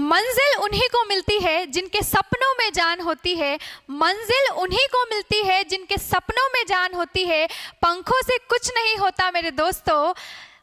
मंजिल उन्हीं को मिलती है जिनके सपनों में जान होती है। मंजिल उन्हीं को मिलती है जिनके सपनों में जान होती है। पंखों से कुछ नहीं होता मेरे दोस्तों,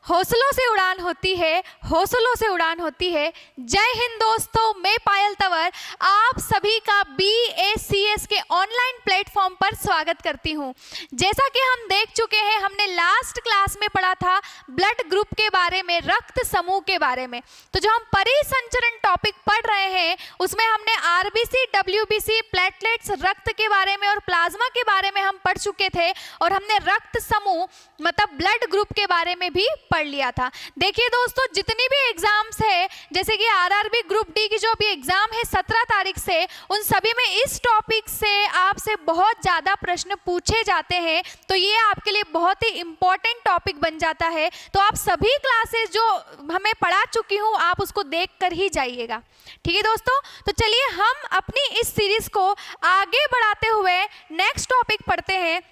हौसलों से उड़ान होती है, हौसलों से उड़ान होती है। जय हिंद दोस्तों, मैं पायल तंवर आप सभी का BACS के ऑनलाइन प्लेटफॉर्म पर स्वागत करती हूं। जैसा कि हम देख चुके हैं, हमने लास्ट क्लास में पढ़ा था ब्लड ग्रुप के बारे में, रक्त समूह के बारे में। तो जो हम परिसंचरण टॉपिक पढ़ रहे हैं उसमें हमने RBC, WBC, प्लेटलेट्स, रक्त के बारे में और प्लाज्मा के बारे में हम पढ़ चुके थे, और हमने रक्त समूह मतलब ब्लड ग्रुप के बारे में भी पढ़ लिया था। देखिए दोस्तों, जितनी भी एग्जाम्स है, जैसे कि RRB ग्रुप डी की जो भी एग्जाम है 17 तारीख से, उन सभी में इस टॉपिक से आपसे बहुत ज़्यादा प्रश्न पूछे जाते हैं। तो ये आपके लिए बहुत ही इम्पोर्टेंट टॉपिक बन जाता है। तो आप सभी क्लासेस जो हमें पढ़ा चुकी हूँ आप उसको देख कर ही जाइएगा, ठीक है दोस्तों। तो चलिए हम अपनी इस सीरीज को आगे बढ़ाते हुए नेक्स्ट टॉपिक पढ़ते हैं,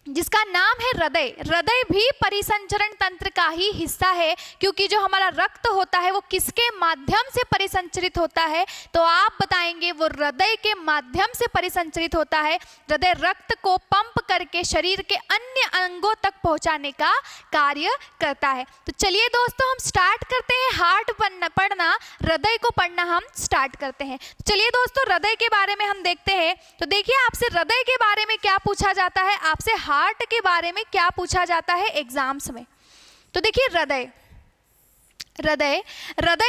जिसका नाम है हृदय। हृदय भी परिसंचरण तंत्र का ही हिस्सा है, क्योंकि जो हमारा रक्त होता है वो किसके माध्यम से परिसंचरित होता है, तो आप बताएंगे वो हृदय के माध्यम से परिसंचरित होता है। हृदय रक्त को पंप करके शरीर के अन्य अंगों तक पहुंचाने का कार्य करता है। तो चलिए दोस्तों हम स्टार्ट करते हैं हार्ट पढ़ना, हृदय को पढ़ना हम स्टार्ट करते हैं। चलिए दोस्तों हृदय के बारे में हम देखते हैं। तो देखिए आपसे हृदय के बारे में क्या पूछा जाता है, आपसे हार्ट के बारे में क्या पूछा जाता है एग्जाम्स में। तो देखिए हृदय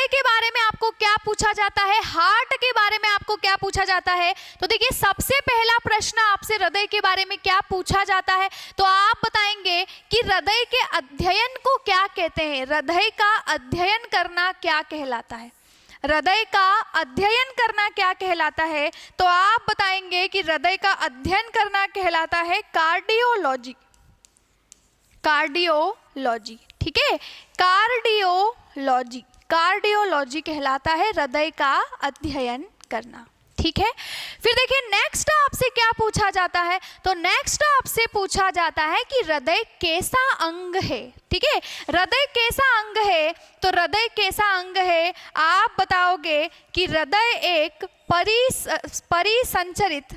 के बारे में आपको क्या पूछा जाता है, हार्ट के बारे में आपको क्या पूछा जाता है। तो देखिए सबसे पहला प्रश्न आपसे हृदय के बारे में क्या पूछा जाता है, तो आप बताएंगे कि हृदय के अध्ययन को क्या कहते हैं। हृदय का अध्ययन करना क्या कहलाता है, हृदय का अध्ययन करना क्या कहलाता है। तो आप बताएंगे कि हृदय का अध्ययन करना कहलाता है कार्डियोलॉजी। कार्डियोलॉजी, ठीक है, कार्डियोलॉजी कहलाता है हृदय का अध्ययन करना, ठीक है। फिर देखिए नेक्स्ट आपसे क्या पूछा जाता है, तो नेक्स्ट आपसे पूछा जाता है कि हृदय कैसा अंग है, ठीक है। हृदय कैसा अंग है, तो हृदय कैसा अंग है आप बताओगे कि हृदय एक परिसंचरित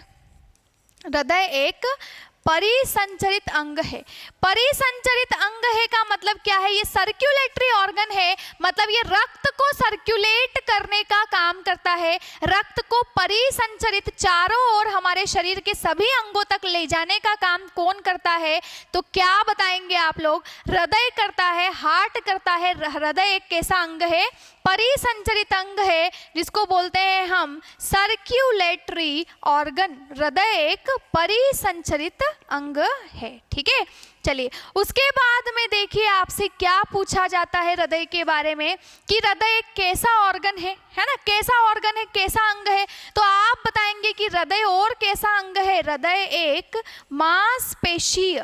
अंग है। परिसंचरित अंग है का मतलब क्या है, ये सर्कुलेटरी ऑर्गन है, मतलब ये रक्त को सर्कुलेट करने का काम करता है। रक्त को परिसंचरित चारों ओर हमारे शरीर के सभी अंगों तक ले जाने का काम कौन करता है, तो क्या बताएंगे आप लोग, हृदय करता है, हार्ट करता है। हृदय एक कैसा अंग है, परिसंचरित अंग है, जिसको बोलते हैं हम सर्कुलेटरी ऑर्गन। हृदय एक परिसंचरित अंग है, ठीक है। चलिए उसके बाद में देखिए आपसे क्या पूछा जाता है हृदय के बारे में, कि हृदय एक कैसा ऑर्गन है ना, कैसा ऑर्गन है, कैसा अंग है। तो आप बताएंगे कि हृदय और कैसा अंग है, हृदय एक मांसपेशीय,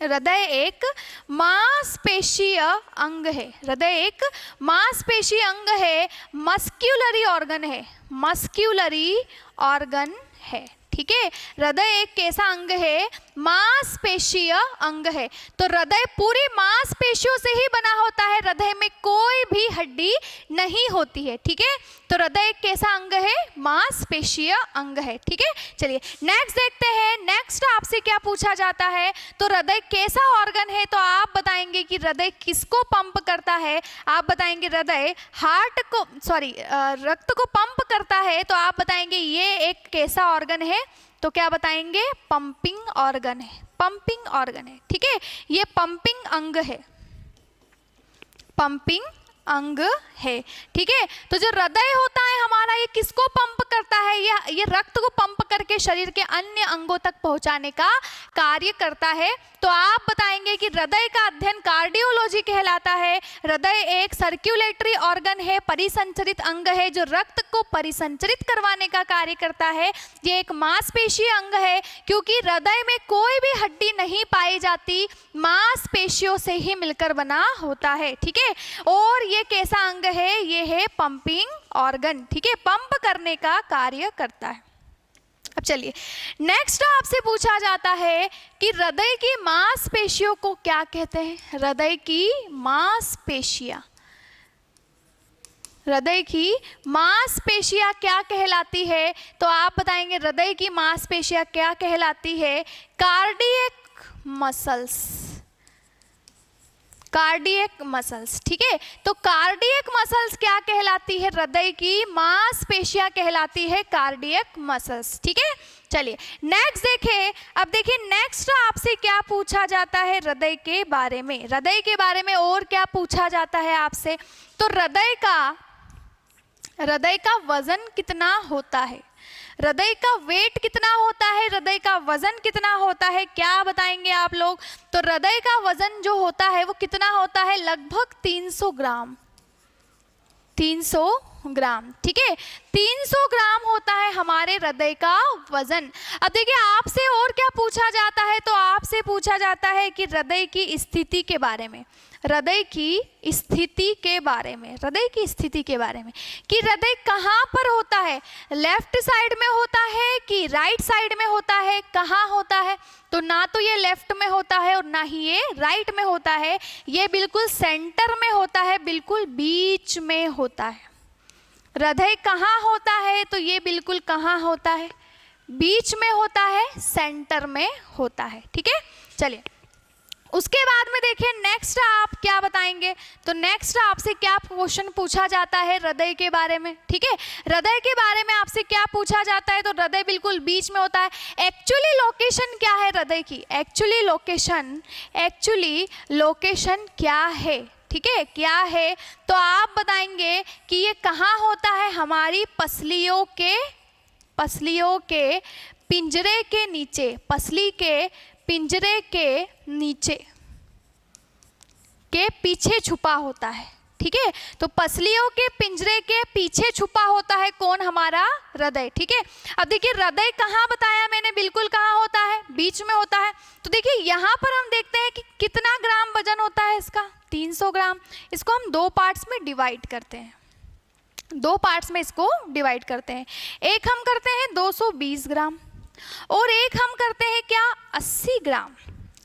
हृदय एक मांसपेशीय अंग है। हृदय एक मांसपेशीय अंग है, मस्क्यूलरी ऑर्गन है, मस्क्यूलरी ऑर्गन है, ठीक है। हृदय एक कैसा अंग है, मांसपेशीय अंग है। तो हृदय पूरी मांसपेशियों से ही बना होता है, हृदय में कोई भी हड्डी नहीं होती है, ठीक है। तो हृदय एक कैसा अंग है, मांसपेशीय अंग है, ठीक है। चलिए नेक्स्ट देखते हैं, नेक्स्ट आपसे क्या पूछा जाता है, तो हृदय कैसा ऑर्गन है, तो आप बताएंगे कि हृदय किसको पंप करता है। आप बताएंगे हृदय रक्त को पंप करता है, तो आप बताएंगे ये एक कैसा ऑर्गन है, तो क्या बताएंगे, पंपिंग ऑर्गन है, पंपिंग ऑर्गन है, ठीक है। ये पंपिंग अंग है, पंपिंग अंग है, ठीक है। तो जो हृदय होता है हमारा, ये किसको पंप करता है, ये रक्त को पंप करके शरीर के अन्य अंगों तक पहुंचाने का कार्य करता है। तो आप बताएंगे कि हृदय का अध्ययन कार्डियोलॉजी कहलाता है। हृदय एक सर्कुलेटरी ऑर्गन है, परिसंचरित अंग है, जो रक्त को परिसंचरित करवाने का कार्य करता है। ये एक मांसपेशीय अंग है, क्योंकि हृदय में कोई भी हड्डी नहीं पाई जाती, मांसपेशियों से ही मिलकर बना होता है, ठीक है। और ये कैसा अंग है, ये है पंपिंग ऑर्गन, ठीक है, पंप करने का कार्य करता है। अब चलिए नेक्स्ट आपसे पूछा जाता है कि हृदय की मांसपेशियों को क्या कहते हैं। हृदय की मांसपेशियां, हृदय की मांसपेशियां क्या कहलाती है? तो आप बताएंगे हृदय की मांसपेशियां क्या कहलाती है? Cardiac muscles, cardiac muscles. ठीक है, तो कार्डियक मसल्स क्या कहलाती है? हृदय की मांसपेशियां कहलाती है कार्डियक मसल्स। ठीक है, चलिए नेक्स्ट देखें। अब देखिए नेक्स्ट आपसे क्या पूछा जाता है हृदय के बारे में। हृदय के बारे में और क्या पूछा जाता है आपसे? तो हृदय का वजन कितना होता है? हृदय का वेट कितना होता है? हृदय का वजन कितना होता है? क्या बताएंगे आप लोग? तो हृदय का वजन जो होता है वो कितना होता है? लगभग 300 ग्राम, 300 ग्राम। ठीक है, 300 ग्राम होता है हमारे हृदय का वजन। अब देखिए आपसे और क्या पूछा जाता है? तो आपसे पूछा जाता है कि हृदय की स्थिति के बारे में, हृदय की स्थिति के बारे में, हृदय की स्थिति के बारे में कि हृदय कहाँ पर होता है? लेफ्ट साइड में होता है कि राइट साइड में होता है? कहाँ होता है? तो ना तो ये लेफ्ट में होता है और ना ही ये राइट में होता है, ये बिल्कुल सेंटर में होता है, बिल्कुल बीच में होता है। हृदय कहाँ होता है? तो ये बिल्कुल कहाँ होता है? बीच में होता है, सेंटर में होता है। ठीक है, चलिए उसके बाद में देखिए नेक्स्ट आप क्या बताएंगे? तो नेक्स्ट आपसे क्या क्वेश्चन पूछा जाता है हृदय के बारे में? ठीक है, हृदय के बारे में आपसे क्या पूछा जाता है? तो हृदय बिल्कुल बीच में होता है। एक्चुअली लोकेशन क्या है हृदय की? एक्चुअली लोकेशन क्या है? ठीक है, क्या है? तो आप बताएंगे कि ये कहाँ होता है? हमारी पसलियों के पिंजरे के नीचे, पसली के पिंजरे के नीचे के पीछे छुपा होता है। ठीक है, तो पसलियों के पिंजरे के पीछे छुपा होता है कौन? हमारा हृदय। ठीक है, अब देखिए हृदय कहाँ बताया मैंने? बिल्कुल कहाँ होता है? बीच में होता है। तो देखिए यहाँ पर हम देखते हैं कि कितना ग्राम वजन होता है इसका? 300 ग्राम। इसको हम दो पार्ट्स में डिवाइड करते हैं, दो पार्ट्स में इसको डिवाइड करते हैं। एक हम करते हैं 220 ग्राम और एक हम करते हैं क्या? 80 ग्राम,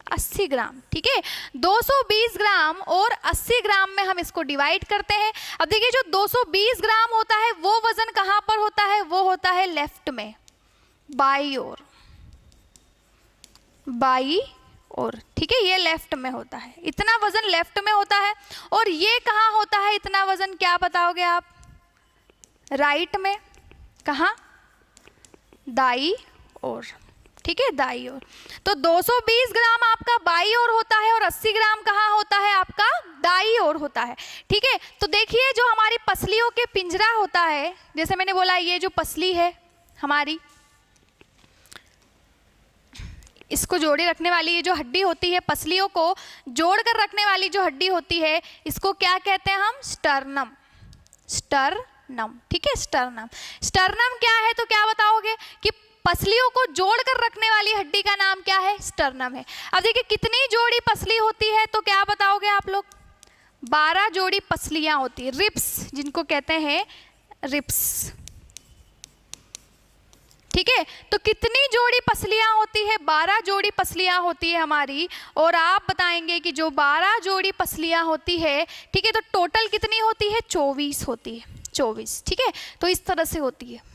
80 ग्राम। ठीक है, 220 ग्राम और 80 ग्राम में हम इसको डिवाइड करते हैं। अब देखिए जो 220 ग्राम होता है वो वजन कहाँ पर होता है? वो होता है लेफ्ट में, बाई ओर, बाई ओर। ठीक है, ये लेफ्ट में होता है, इतना वजन लेफ्ट में होता है। और ये कहाँ होता है इतना वजन? क्या बताओगे आप? राइट में। कहाँ? दाई ओर। ठीक है, दाई ओर। तो 220 ग्राम आपका बाई ओर होता है और 80 ग्राम कहाँ होता है? आपका दाई ओर होता है। ठीक है, तो देखिए जो हमारी पसलियों के पिंजरा होता है, जैसे मैंने बोला ये जो पसली है हमारी, इसको जोड़े रखने वाली ये जो हड्डी होती है, पसलियों को जोड़ कर रखने वाली जो हड्डी होती है, इसको क्या कहते हैं हम? Sternum, sternum. ठीक है, स्टर्नम। स्टर्नम क्या है? तो क्या बताओगे कि पसलियों को जोड़कर रखने वाली हड्डी का नाम क्या है? स्टर्नम है। अब देखिए कितनी जोड़ी पसली होती है? तो क्या बताओगे आप लोग? 12 जोड़ी पसलियां होती है, रिब्स जिनको कहते हैं, रिब्स। ठीक है, तो कितनी जोड़ी पसलियां होती है? 12 जोड़ी पसलियां होती है हमारी। और आप बताएंगे कि जो 12 जोड़ी पसलियां होती है, ठीक है, तो टोटल कितनी होती है? 24 होती है, 24। ठीक है, तो इस तरह से होती है।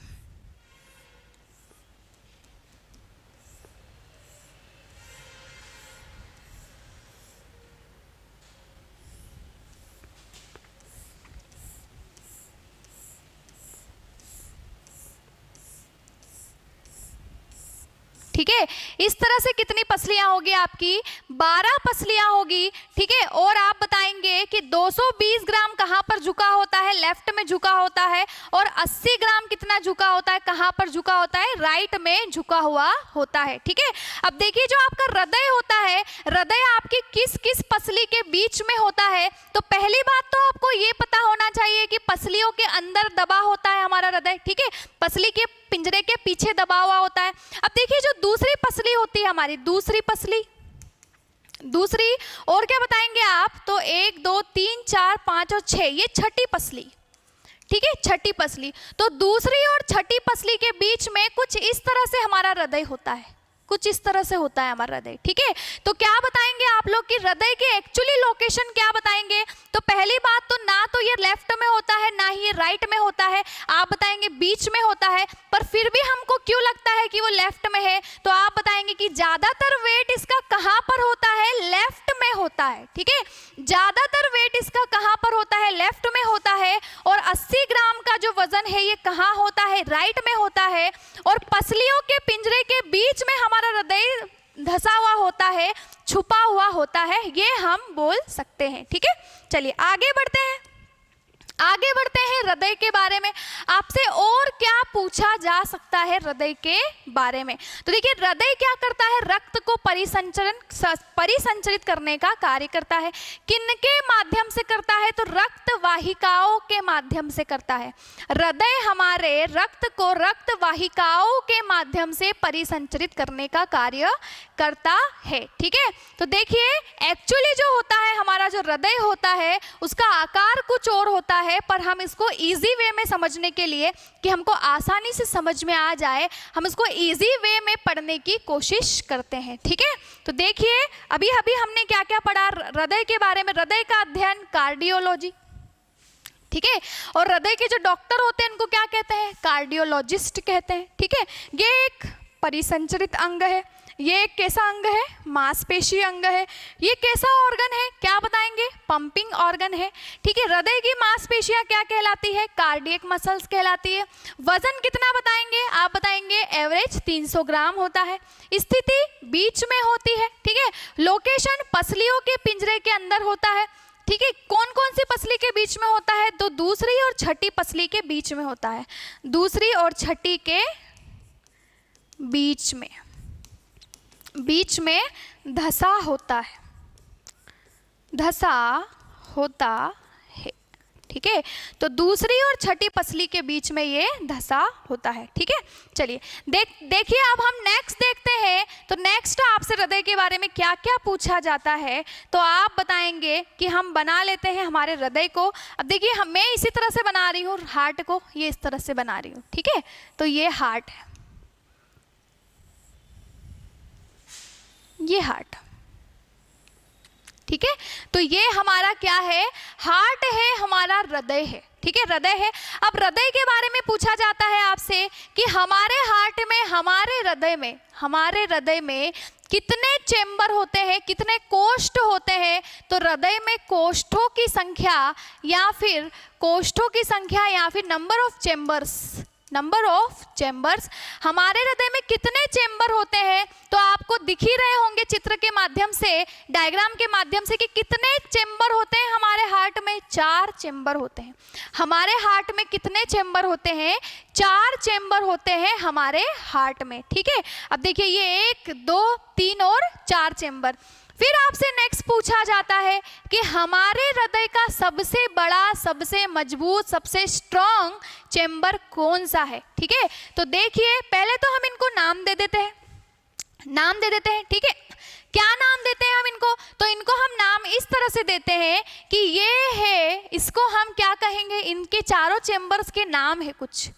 ठीक है, इस तरह से कितनी पसलियां होगी आपकी? 12 पसलियां होगी। ठीक है, और आप बताएंगे कि 220 ग्राम कहाँ पर झुका होता है? लेफ्ट में झुका होता है। और 80 ग्राम कितना झुका होता है? कहाँ पर झुका होता है? राइट में झुका हुआ होता है। ठीक है, अब देखिए जो आपका हृदय होता है, हृदय आपकी किस किस पसली के बीच में होता है? तो पहली बात तो आपको ये पता होना चाहिए कि पसलियों के अंदर दबा होता है हमारा हृदय। ठीक है, पसली के पिंजरे के पीछे दबा हुआ होता है। अब देखिए जो दूसरी पसली होती है हमारी, दूसरी पसली, दूसरी और क्या बताएंगे आप? तो 1 2 3 4 5 और 6, ये छठी पसली। ठीक है, छठी पसली। तो दूसरी और छठी पसली के बीच में कुछ इस तरह से हमारा हृदय होता है। कुछ इस तरह से होता है हमारा हृदय, ठीक है। तो क्या बताएंगे आप लोग कि हृदय के एक्चुअली लोकेशन क्या बताएंगे? तो पहली बात तो ना तो ये लेफ्ट में होता है ना ही ये राइट में होता है, आप बताएंगे बीच में होता है। पर फिर भी हमको क्यों लगता है कि वो लेफ्ट में है? तो आप बताएंगे कि ज्यादातर वेट इसका कहाँ पर होता है? लेफ्ट में होता है, ठीक है। ज्यादातर वेट इसका कहाँ पर होता है? लेफ्ट में होता है। और 80 ग्राम का जो वजन है ये कहाँ होता है? राइट में होता है। और पसलियों के पिंजरे के बीच में हमारा हृदय धसा हुआ होता है, छुपा हुआ होता है, ये हम बोल सकते हैं, ठीक है। चलिए आगे बढ़ते हैं, आगे बढ़ते हैं हृदय के बारे में। आपसे और क्या पूछा जा सकता है हृदय के बारे में? तो देखिए हृदय क्या करता है? रक्त को परिसंचरित करने का कार्य करता है। किनके माध्यम से करता है? तो रक्त वाहिकाओं के माध्यम से करता है। हृदय हमारे रक्त को रक्त वाहिकाओं के माध्यम से परिसंचरित करने का कार्य करता है, ठीक है। तो देखिए एक्चुअली जो होता है हमारा जो हृदय होता है उसका आकार कुछ और होता है, पर हम इसको इजी वे में समझने के लिए कि हमको आसानी से समझ में आ जाए, हम इसको इजी वे में पढ़ने की कोशिश करते हैं, ठीक है। तो देखिए अभी अभी हमने क्या क्या पढ़ा हृदय के बारे में। हृदय का अध्ययन कार्डियोलॉजी, ठीक है। और हृदय के जो डॉक्टर होते हैं उनको क्या कहते हैं? कार्डियोलॉजिस्ट कहते हैं, ठीक है। ये एक परिसंचरित अंग है। ये एक कैसा अंग है? मांसपेशी अंग है। ये कैसा ऑर्गन है? क्या बताएंगे? पंपिंग ऑर्गन है, ठीक है। हृदय की मांसपेशियां क्या कहलाती है? कार्डियक मसल्स कहलाती है। वजन कितना बताएंगे? आप बताएंगे एवरेज 300 ग्राम होता है। स्थिति बीच में होती है, ठीक है। लोकेशन पसलियों के पिंजरे के अंदर होता है, ठीक है। कौन कौन सी पसली के बीच में होता है? तो दूसरी और छठी पसली के बीच में होता है। दूसरी और छठी के बीच में धसा होता है, धसा होता है, ठीक है। तो दूसरी और छठी पसली के बीच में ये धसा होता है, ठीक है। चलिए देखिए अब हम नेक्स्ट देखते हैं। तो नेक्स्ट आपसे हृदय के बारे में क्या क्या पूछा जाता है, तो आप बताएंगे कि हम बना लेते हैं हमारे हृदय को। अब देखिए मैं इसी तरह से बना रही हूँ हार्ट को, ये इस तरह से बना रही हूँ, ठीक है। तो ये हार्ट है, ये हार्ट, ठीक है। तो ये हमारा क्या है? हार्ट है, हमारा हृदय है, ठीक है, हृदय है। अब हृदय के बारे में पूछा जाता है आपसे कि हमारे हार्ट में, हमारे हृदय में कितने चेंबर होते हैं, कितने कोष्ठ होते हैं? तो हृदय में कोष्ठों की संख्या या फिर नंबर ऑफ चेंबर्स हमारे हृदय में कितने चेंबर होते हैं? तो आपको दिख ही रहे होंगे चित्र के माध्यम से, डायग्राम के माध्यम से कि कितने चेंबर होते हैं हमारे हार्ट में। 4 चेंबर होते हैं हमारे हार्ट में। कितने चेंबर होते हैं? 4 चेंबर होते हैं हमारे हार्ट में, ठीक है। अब देखिए ये 1 2 3 और 4 चेंबर। फिर आपसे नेक्स्ट पूछा जाता है कि हमारे हृदय का सबसे बड़ा, सबसे मजबूत, सबसे स्ट्रॉन्ग चेंबर कौन सा है, ठीक है। तो देखिए पहले तो हम इनको नाम दे देते हैं, ठीक है। क्या नाम देते हैं हम इनको? तो इनको हम नाम इस तरह से देते हैं कि ये है, इसको हम क्या कहेंगे? इनके चारों चेंबर्स के नाम है कुछ,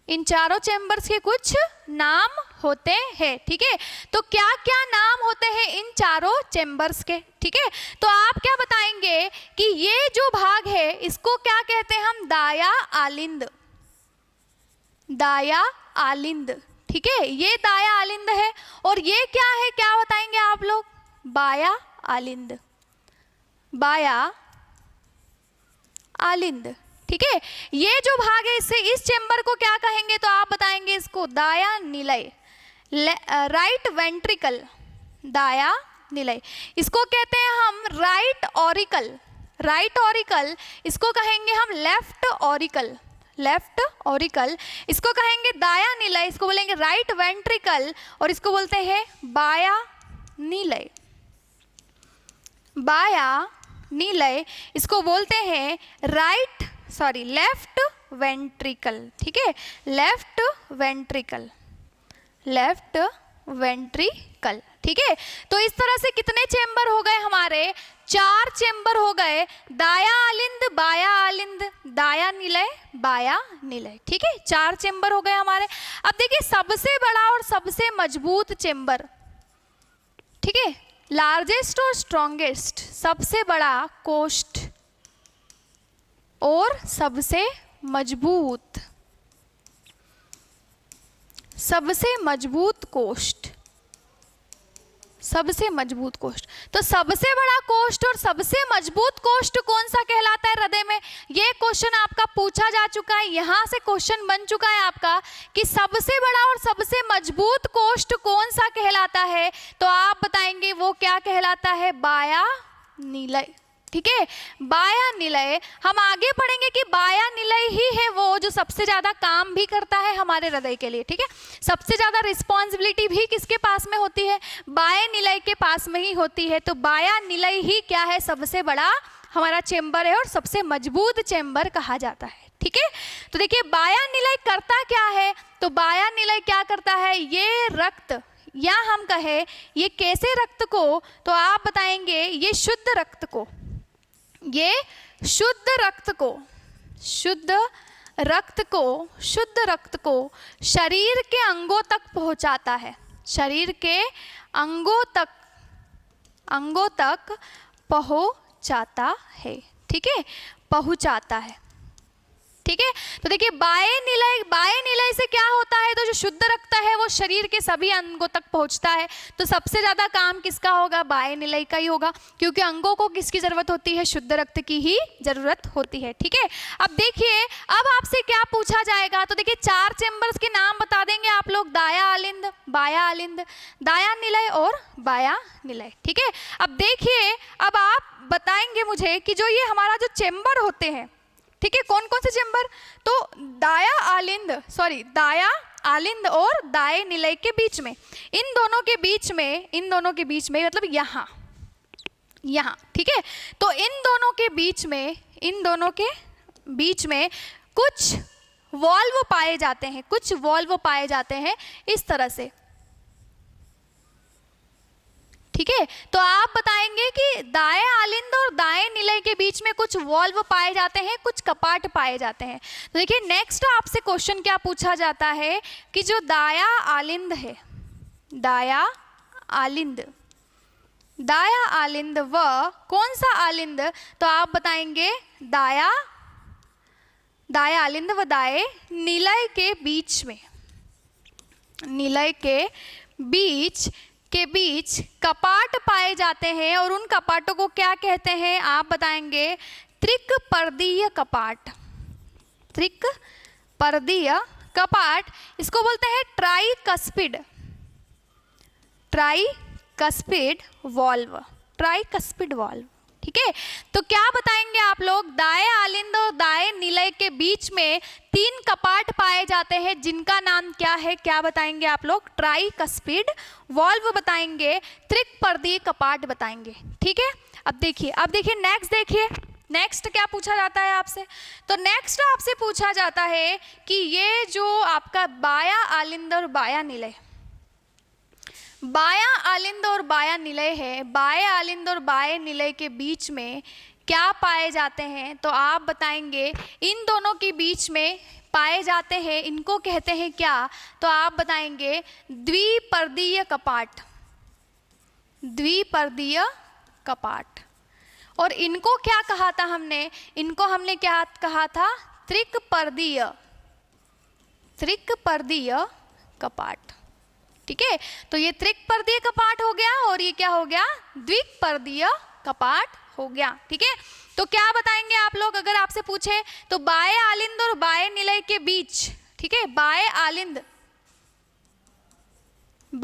इन चारों चेंबर्स के कुछ नाम होते हैं, ठीक है। तो क्या क्या नाम होते हैं इन चारों चेंबर्स के, ठीक है। तो आप क्या बताएंगे कि ये जो भाग है इसको क्या कहते हैं हम? दाया आलिंद, ठीक है। ये दाया आलिंद है। और ये क्या है, क्या बताएंगे आप लोग? बाया आलिंद, ठीक है। ये जो भाग है इससे, इस चेंबर को क्या कहेंगे? तो आप बताएंगे इसको दाया निलय, राइट वेंट्रिकल, दाया निलय। इसको कहते हैं हम राइट ऑरिकल, इसको कहेंगे हम लेफ्ट ऑरिकल, इसको कहेंगे दाया निलय, इसको बोलेंगे राइट वेंट्रिकल, और इसको बोलते हैं बाया निलय, इसको बोलते हैं लेफ्ट वेंट्रिकल, ठीक है, लेफ्ट वेंट्रिकल, ठीक है। तो इस तरह से कितने चेंबर हो गए हमारे? 4 चेंबर हो गए, दाया आलिंद बाया आलिंद, दाया निलय बाया निलय, ठीक है, 4 चेंबर हो गए हमारे। अब देखिए सबसे बड़ा और सबसे मजबूत चेंबर, ठीक है, लार्जेस्ट और स्ट्रॉन्गेस्ट, सबसे बड़ा कोष्ठ और सबसे मजबूत, सबसे मजबूत कोष्ठ, सबसे मजबूत कोष्ठ। तो सबसे बड़ा कोष्ठ और सबसे मजबूत कोष्ठ कौन सा कहलाता है हृदय में? ये क्वेश्चन आपका पूछा जा चुका है, यहां से क्वेश्चन बन चुका है आपका कि सबसे बड़ा और सबसे मजबूत कोष्ठ कौन सा कहलाता है, तो आप बताएंगे वो क्या कहलाता है? बाया निलय, ठीक है, बाया निलय। हम आगे पढ़ेंगे कि बाया निलय ही है वो जो सबसे ज्यादा काम भी करता है हमारे हृदय के लिए, ठीक है, सबसे ज्यादा रिस्पॉन्सिबिलिटी भी किसके पास में होती है? बाया निलय के पास में ही होती है। तो बाया निलय ही क्या है? सबसे बड़ा हमारा चेंबर है और सबसे मजबूत चेंबर कहा जाता है, ठीक है। तो देखिए बाया निलय करता क्या है? तो बाया निलय क्या करता है? ये रक्त, या हम कहे ये कैसे रक्त को, तो आप बताएंगे ये शुद्ध रक्त को, ये शुद्ध रक्त को, शुद्ध रक्त को, शुद्ध रक्त को शरीर के अंगों तक पहुंचाता है, शरीर के अंगों तक पहुंचाता है, ठीक है, पहुंचाता है, ठीक है। तो देखिए बाह्य निलय से क्या होता है? तो जो शुद्ध रक्त है वो शरीर के सभी अंगों तक पहुंचता है। तो सबसे ज्यादा काम किसका होगा? बाह्य निलय का ही होगा, क्योंकि अंगों को किसकी जरूरत होती है? शुद्ध रक्त की ही जरूरत होती है, ठीक है। अब देखिए अब आपसे क्या पूछा जाएगा, तो देखिए 4 चेंबर्स के नाम बता देंगे आप लोग, दाया आलिंद, बाया आलिंद, दाया निलय और बाया निलय, ठीक है। अब देखिए अब आप बताएंगे मुझे कि जो ये हमारा जो चेंबर होते हैं, ठीक है, कौन कौन से चेंबर? तो दाया आलिंद और दाएं निलय के बीच में, इन दोनों के बीच में मतलब यहाँ, ठीक है। तो इन दोनों के बीच में कुछ वॉल्व पाए जाते हैं, इस तरह से, ठीक है। तो आप बताएंगे कि दाएं आलिंद और दाएं निलय के बीच में कुछ वॉल्व पाए जाते हैं, कुछ कपाट पाए जाते हैं। तो देखिए नेक्स्ट आपसे क्वेश्चन क्या पूछा जाता है कि जो दाया आलिंद है, दाया आलिंद व कौन सा आलिंद? तो आप बताएंगे दाया आलिंद व दाएं निलय के बीच कपाट पाए जाते हैं, और उन कपाटों को क्या कहते हैं? आप बताएंगे त्रिक पर्दीय कपाट, त्रिक पर्दीय कपाट, इसको बोलते हैं ट्राइकस्पिड वॉल्व, ठीक है। तो क्या बताएंगे आप लोग? दाएं आलिंद और दाएं निलय के बीच में 3 कपाट पाए जाते हैं, जिनका नाम क्या है? क्या बताएंगे आप लोग? ट्राइकस्पिड वॉल्व बताएंगे, त्रिपर्दीय कपाट बताएंगे, ठीक है। अब देखिए नेक्स्ट क्या पूछा जाता है आपसे? तो नेक्स्ट आपसे पूछा जाता है कि ये जो आपका बाया आलिंद और बाया निलय है, बाया आलिंद और बाया निलय के बीच में क्या पाए जाते हैं? तो आप बताएंगे इन दोनों के बीच में पाए जाते हैं, इनको कहते हैं क्या? तो आप बताएंगे द्विपर्दीय कपाट। और इनको क्या कहा था हमने? इनको हमने क्या कहा था? त्रिपर्दीय कपाट, ठीक है। तो ये त्रिपर्दीय कपाट हो गया और ये क्या हो गया? द्विपर्दीय कपाट हो गया, ठीक है। तो क्या बताएंगे आप लोग अगर आपसे पूछे? तो बाएं आलिंद और बाएं निलय के बीच, ठीक है, बाया आलिंद व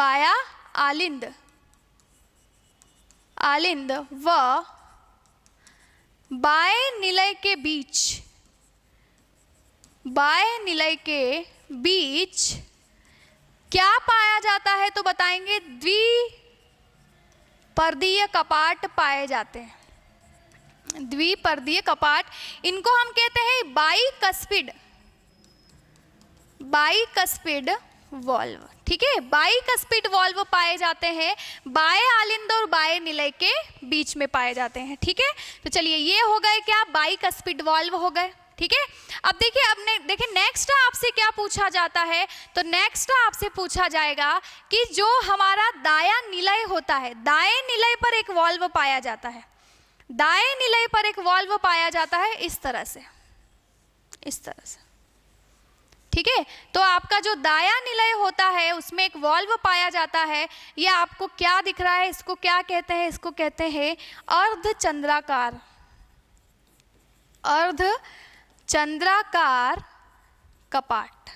बाएं निलय के बीच क्या पाया जाता है? तो बताएंगे द्विपर्दीय कपाट पाए जाते हैं, द्विपर्दीय कपाट, इनको हम कहते हैं बाइकस्पिड वॉल्व, ठीक है। बाइकस्पिड वॉल्व पाए जाते हैं बाएं आलिंद और बाएं निलय के बीच में पाए जाते हैं, ठीक है। तो चलिए ये हो गए क्या, बाइकस्पिड वॉल्व हो गए, ठीक है। अब देखिए, अब देखिए नेक्स्ट आपसे क्या पूछा जाता है, तो नेक्स्ट आपसे पूछा जाएगा कि जो हमारा दायां निलय होता है, दाएं निलय पर एक वॉल्व पाया जाता है, दाएं निलय पर एक वॉल्व पाया जाता है इस तरह से, इस तरह से, ठीक है। तो आपका जो दायां निलय होता है उसमें एक वॉल्व पाया जाता है। ये आपको क्या दिख रहा है, इसको क्या कहते हैं, इसको कहते हैं अर्धचंद्राकार, अर्धचंद्राकार कपाट।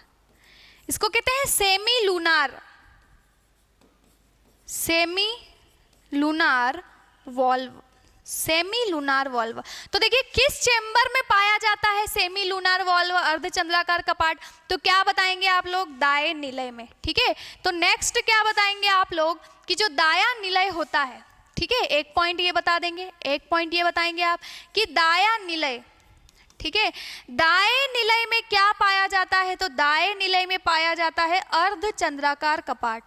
इसको कहते हैं semi lunar, semi lunar valve, semi lunar valve. तो देखिए किस चेंबर में पाया जाता है सेमी लूनार वॉल्व, अर्धचंद्राकार कपाट, तो क्या बताएंगे आप लोग, दाएं निलय में, ठीक है। तो नेक्स्ट क्या बताएंगे आप लोग कि जो दायां निलय होता है, ठीक है, एक पॉइंट ये बता देंगे, एक पॉइंट ये बताएंगे आप कि दायां निलय, ठीक है, दाएं निलय में क्या पाया जाता है, तो दाएं निलय में पाया जाता है अर्धचंद्राकार कपाट,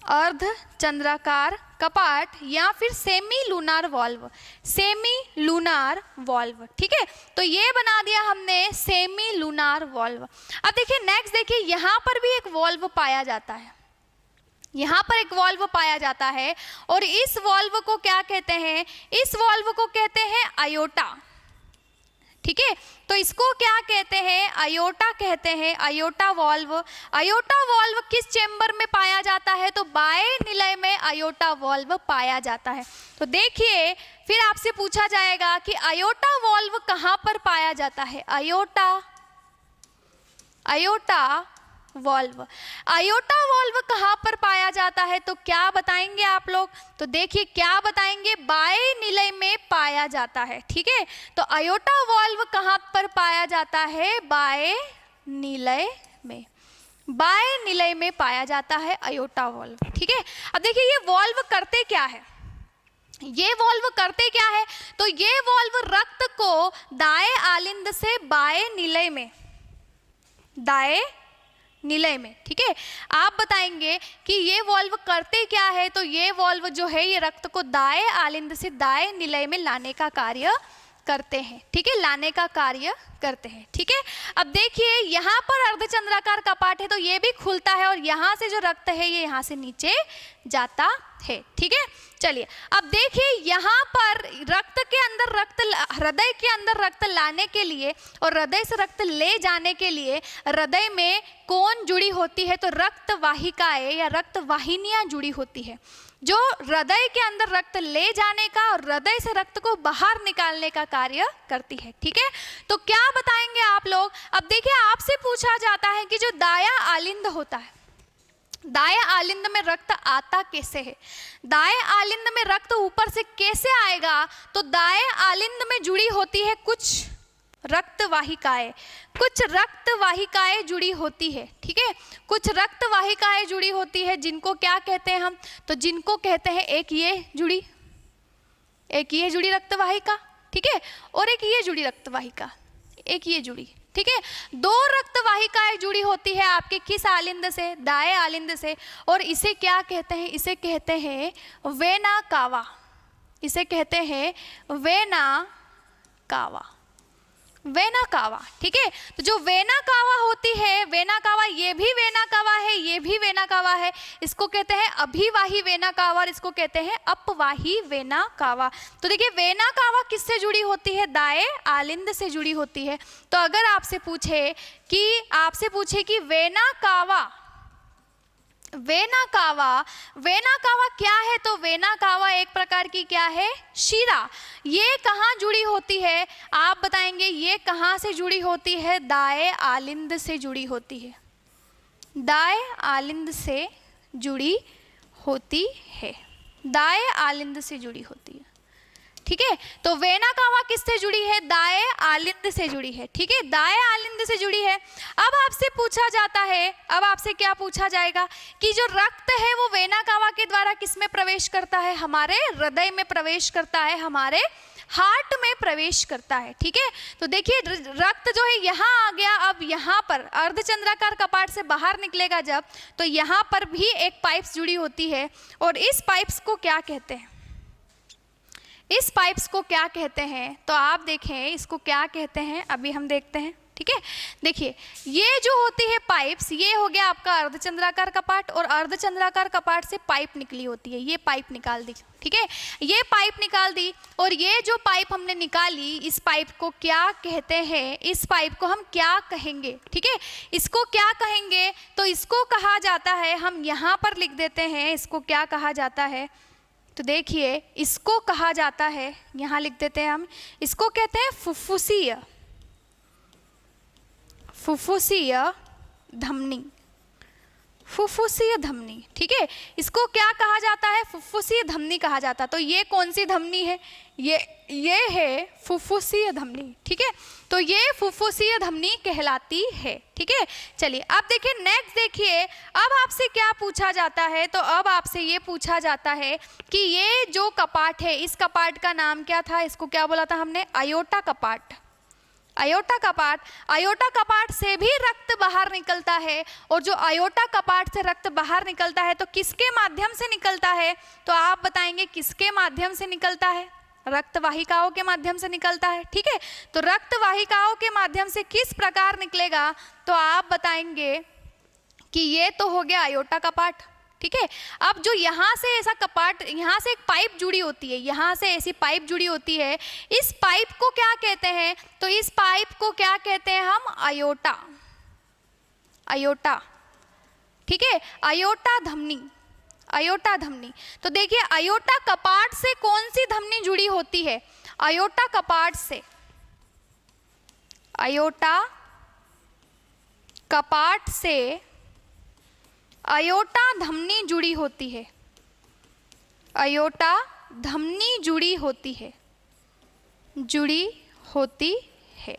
अर्धचंद्राकार कपाट या फिर semi lunar valve, semi lunar valve, ठीक है। तो ये बना दिया हमने सेमी लूनार वॉल्व। अब देखिए नेक्स्ट, देखिए यहाँ पर भी एक वॉल्व पाया जाता है, यहाँ पर एक वॉल्व पाया जाता है और इस वॉल्व को क्या कहते हैं, इस वॉल्व को कहते हैं अयोटा, ठीक है। तो इसको क्या कहते हैं, अयोटा कहते हैं, अयोटा वॉल्व। अयोटा वॉल्व किस चेंबर में पाया जाता है, तो बाएं निलय में अयोटा वॉल्व पाया जाता है। तो देखिए फिर आपसे पूछा जाएगा कि अयोटा वॉल्व कहाँ पर पाया जाता है, aorta, aorta valve, aorta valve कहाँ पर पाया जाता है, तो क्या बताएंगे आप लोग, तो देखिए क्या बताएंगे, बाएं निलय में पाया जाता है, ठीक है। तो अयोटा वॉल्व कहाँ पर पाया जाता है, बाएं निलय में, बाएं निलय में पाया जाता है अयोटा वॉल्व, ठीक है। अब देखिए ये वॉल्व करते क्या है, ये वॉल्व करते क्या है, तो ये वॉल्व रक्त को दाएं आलिंद से बाएं निलय में, दाएं निलय में, ठीक है। आप बताएंगे कि ये वॉल्व करते क्या है, तो ये वॉल्व जो है ये रक्त को दाएं आलिंद से दाएं निलय में लाने का कार्य करते हैं, ठीक है, लाने का कार्य करते हैं, ठीक है। अब देखिए यहाँ पर अर्धचंद्राकार कपाट है तो ये भी खुलता है और यहाँ से जो रक्त है ये यहाँ से नीचे जाता है, ठीक है। चलिए अब देखिए यहाँ पर रक्त के अंदर, रक्त हृदय के अंदर रक्त लाने के लिए और हृदय से रक्त ले जाने के लिए हृदय में कौन जुड़ी होती है, तो रक्त वाहिकाएं या रक्त वाहिनियां जुड़ी होती है जो हृदय के अंदर रक्त ले जाने का और हृदय से रक्त को बाहर निकालने का कार्य करती है, ठीक है। तो क्या बताएंगे आप लोग, अब देखिए आपसे पूछा जाता है कि जो दायां आलिंद होता है, दाएं आलिंद में रक्त आता कैसे है, दाएं आलिंद में रक्त ऊपर से कैसे आएगा, तो दाएं आलिंद में जुड़ी होती है कुछ रक्त वाहिकाएं, कुछ रक्त वाहिकाएं जुड़ी होती है, ठीक है, कुछ रक्त वाहिकाएं जुड़ी होती है जिनको क्या कहते हैं हम, तो जिनको कहते हैं एक ये जुड़ी, एक ये जुड़ी रक्त वाहिका, ठीक है, और एक ये जुड़ी रक्त वाहिका, एक ये जुड़ी, ठीक है। दो रक्त वाहिकाएं जुड़ी होती है आपके किस आलिंद से, दाएं आलिंद से, और इसे क्या कहते हैं, इसे कहते हैं वेना कावा, इसे कहते हैं वेना कावा, वेना कावा, ठीक है। तो जो वेना कावा होती है, वेना कावा, ये भी वेना कावा है, ये भी वेना कावा है, इसको कहते हैं अभिवाही वेना कावा और इसको कहते हैं अपवाही वेना कावा। तो देखिए वेना कावा किससे जुड़ी होती है, दाएं आलिंद से जुड़ी होती है। तो अगर आपसे पूछे कि vena cava, vena cava, vena cava क्या है, तो वेना कावा एक प्रकार की क्या है, शिरा। ये कहाँ जुड़ी होती है, आप बताएंगे ये कहाँ से जुड़ी होती है, दाएं आलिंद से जुड़ी होती है, दाएं आलिंद से जुड़ी होती है, दाएं आलिंद से जुड़ी होती है, ठीक है। तो वेना कावा किससे जुड़ी है, दाएं आलिंद से जुड़ी है, ठीक है, दाएं आलिंद से जुड़ी है। अब आपसे पूछा जाता है, अब आपसे क्या पूछा जाएगा कि जो रक्त है वो वेना कावा के द्वारा किस में प्रवेश करता है, हमारे हृदय में प्रवेश करता है, हमारे हार्ट में प्रवेश करता है। ठीक है, तो देखिए रक्त जो है यहाँ आ गया, अब यहाँ पर अर्धचंद्राकार कपाट से बाहर निकलेगा जब, तो यहाँ पर भी एक पाइप्स जुड़ी होती है, और इस पाइप्स को क्या कहते हैं, इस पाइप्स को क्या कहते हैं, तो आप देखें इसको क्या कहते हैं, अभी हम देखते हैं। ठीक है, देखिए ये जो होती है पाइप्स, ये हो गया आपका अर्धचंद्राकार कपाट, और अर्धचंद्राकार कपाट से पाइप निकली होती है, ये पाइप निकाल दी। ठीक है, ये पाइप निकाल दी, और ये जो पाइप हमने निकाली, इस पाइप को क्या कहते हैं, इस पाइप को हम क्या कहेंगे। ठीक है, इसको क्या कहेंगे, तो इसको कहा जाता है, हम यहाँ पर लिख देते हैं इसको क्या कहा जाता है, तो देखिए इसको कहा जाता है, यहाँ लिख देते हैं हम, इसको कहते हैं फुफ्फुसीय, फुफ्फुसीय धमनी, फुफ्फुसीय धमनी। ठीक है, इसको क्या कहा जाता है, फुफ्फुसीय धमनी कहा जाता है। तो ये कौन सी धमनी है, ये है फुफ्फुसीय धमनी। ठीक है, तो ये फुफ्फुसीय धमनी कहलाती है। ठीक है, चलिए अब देखिए नेक्स्ट, देखिए अब आपसे क्या पूछा जाता है, तो अब आपसे ये पूछा जाता है कि ये जो कपाट है, इस कपाट का नाम क्या था, इसको क्या बोला था हमने, अयोटा कपाट। अयोटा कपाट, अयोटा कपाट से भी रक्त बाहर निकलता है, और जो अयोटा कपाट से रक्त बाहर निकलता है तो किसके माध्यम से निकलता है, तो आप बताएंगे किसके माध्यम से निकलता है, रक्त वाहिकाओं के माध्यम से निकलता है। ठीक है, तो रक्त वाहिकाओं के माध्यम से किस प्रकार निकलेगा, तो आप बताएंगे कि ये तो हो गया अयोटा कपाट। ठीक है, अब जो यहाँ से ऐसा कपाट, यहाँ से एक पाइप जुड़ी होती है, यहाँ से ऐसी पाइप जुड़ी होती है, इस पाइप को क्या कहते हैं, तो इस पाइप को क्या कहते हैं हम, अयोटा, अयोटा। ठीक है, अयोटा धमनी, अयोटा धमनी। तो देखिए अयोटा कपाट से कौन सी धमनी जुड़ी होती है, अयोटा कपाट से, अयोटा कपाट से अयोटा धमनी जुड़ी होती है, अयोटा धमनी जुड़ी होती है, जुड़ी होती है।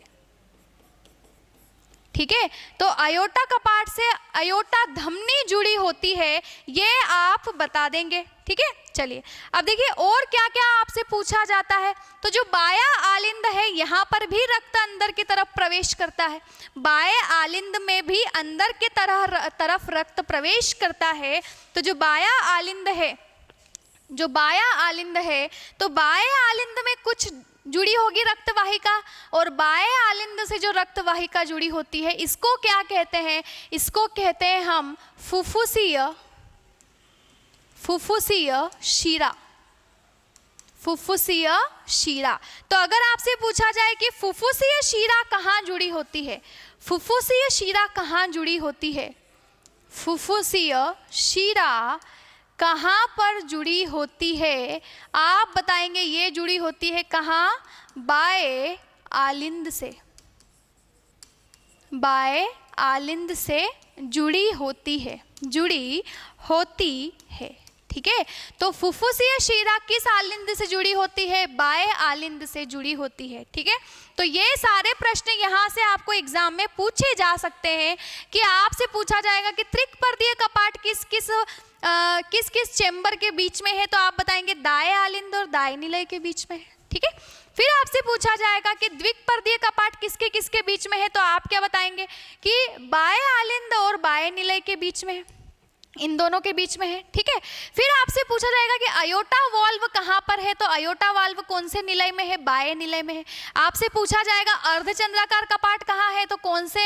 ठीक है, तो अयोटा कपाट से अयोटा धमनी जुड़ी होती है, ये आप बता देंगे। ठीक है, चलिए अब देखिए और क्या क्या आपसे पूछा जाता है, तो जो बाया आलिंद है, यहाँ पर भी रक्त अंदर की तरफ प्रवेश करता है, बाएं आलिंद में भी अंदर की तरफ रक्त प्रवेश करता है। तो जो बाया आलिंद है, जो बाया आलिंद है, तो बाएं आलिंद में कुछ जुड़ी होगी रक्त वाहिका, और बाएं आलिंद से जो रक्त वाहिका जुड़ी होती है, इसको क्या कहते हैं, इसको कहते हैं हम फुफ्फुसीय, फुफ्फुसीय शिरा, फुफ्फुसीय शिरा। तो अगर आपसे पूछा जाए कि फुफ्फुसीय शिरा कहाँ जुड़ी होती है, फुफ्फुसीय शिरा कहाँ जुड़ी होती है, फुफ्फुसीय शिरा कहाँ पर जुड़ी होती है, आप बताएंगे ये जुड़ी होती है कहाँ, बाएं आलिंद से, बाएं आलिंद से जुड़ी होती है, जुड़ी होती है। ठीक है, तो फुफ्फुसीय शिरा किस आलिंद से जुड़ी होती है, बाएं आलिंद से जुड़ी होती है। ठीक है, तो ये सारे प्रश्न यहाँ से आपको एग्जाम में पूछे जा सकते हैं, कि आपसे पूछा जाएगा कि त्रिकपर्दीय कपाट किस किस चेंबर के बीच में है, तो आप बताएंगे दाएं आलिंद और दाएं निलय के बीच में है। ठीक है, फिर आपसे पूछा जाएगा कि द्विकपर्दीय कपाट किसके किसके बीच में है, तो आप क्या बताएंगे कि बाएं आलिंद और बाएं निलय के बीच में है, इन दोनों के बीच में है। ठीक है, फिर आपसे पूछा जाएगा कि अयोटा वाल्व कहाँ पर है, तो अयोटा वाल्व कौन से निलय में है, बाएं निलय में है। आपसे पूछा जाएगा अर्धचंद्राकार कपाट कहाँ है, तो कौन से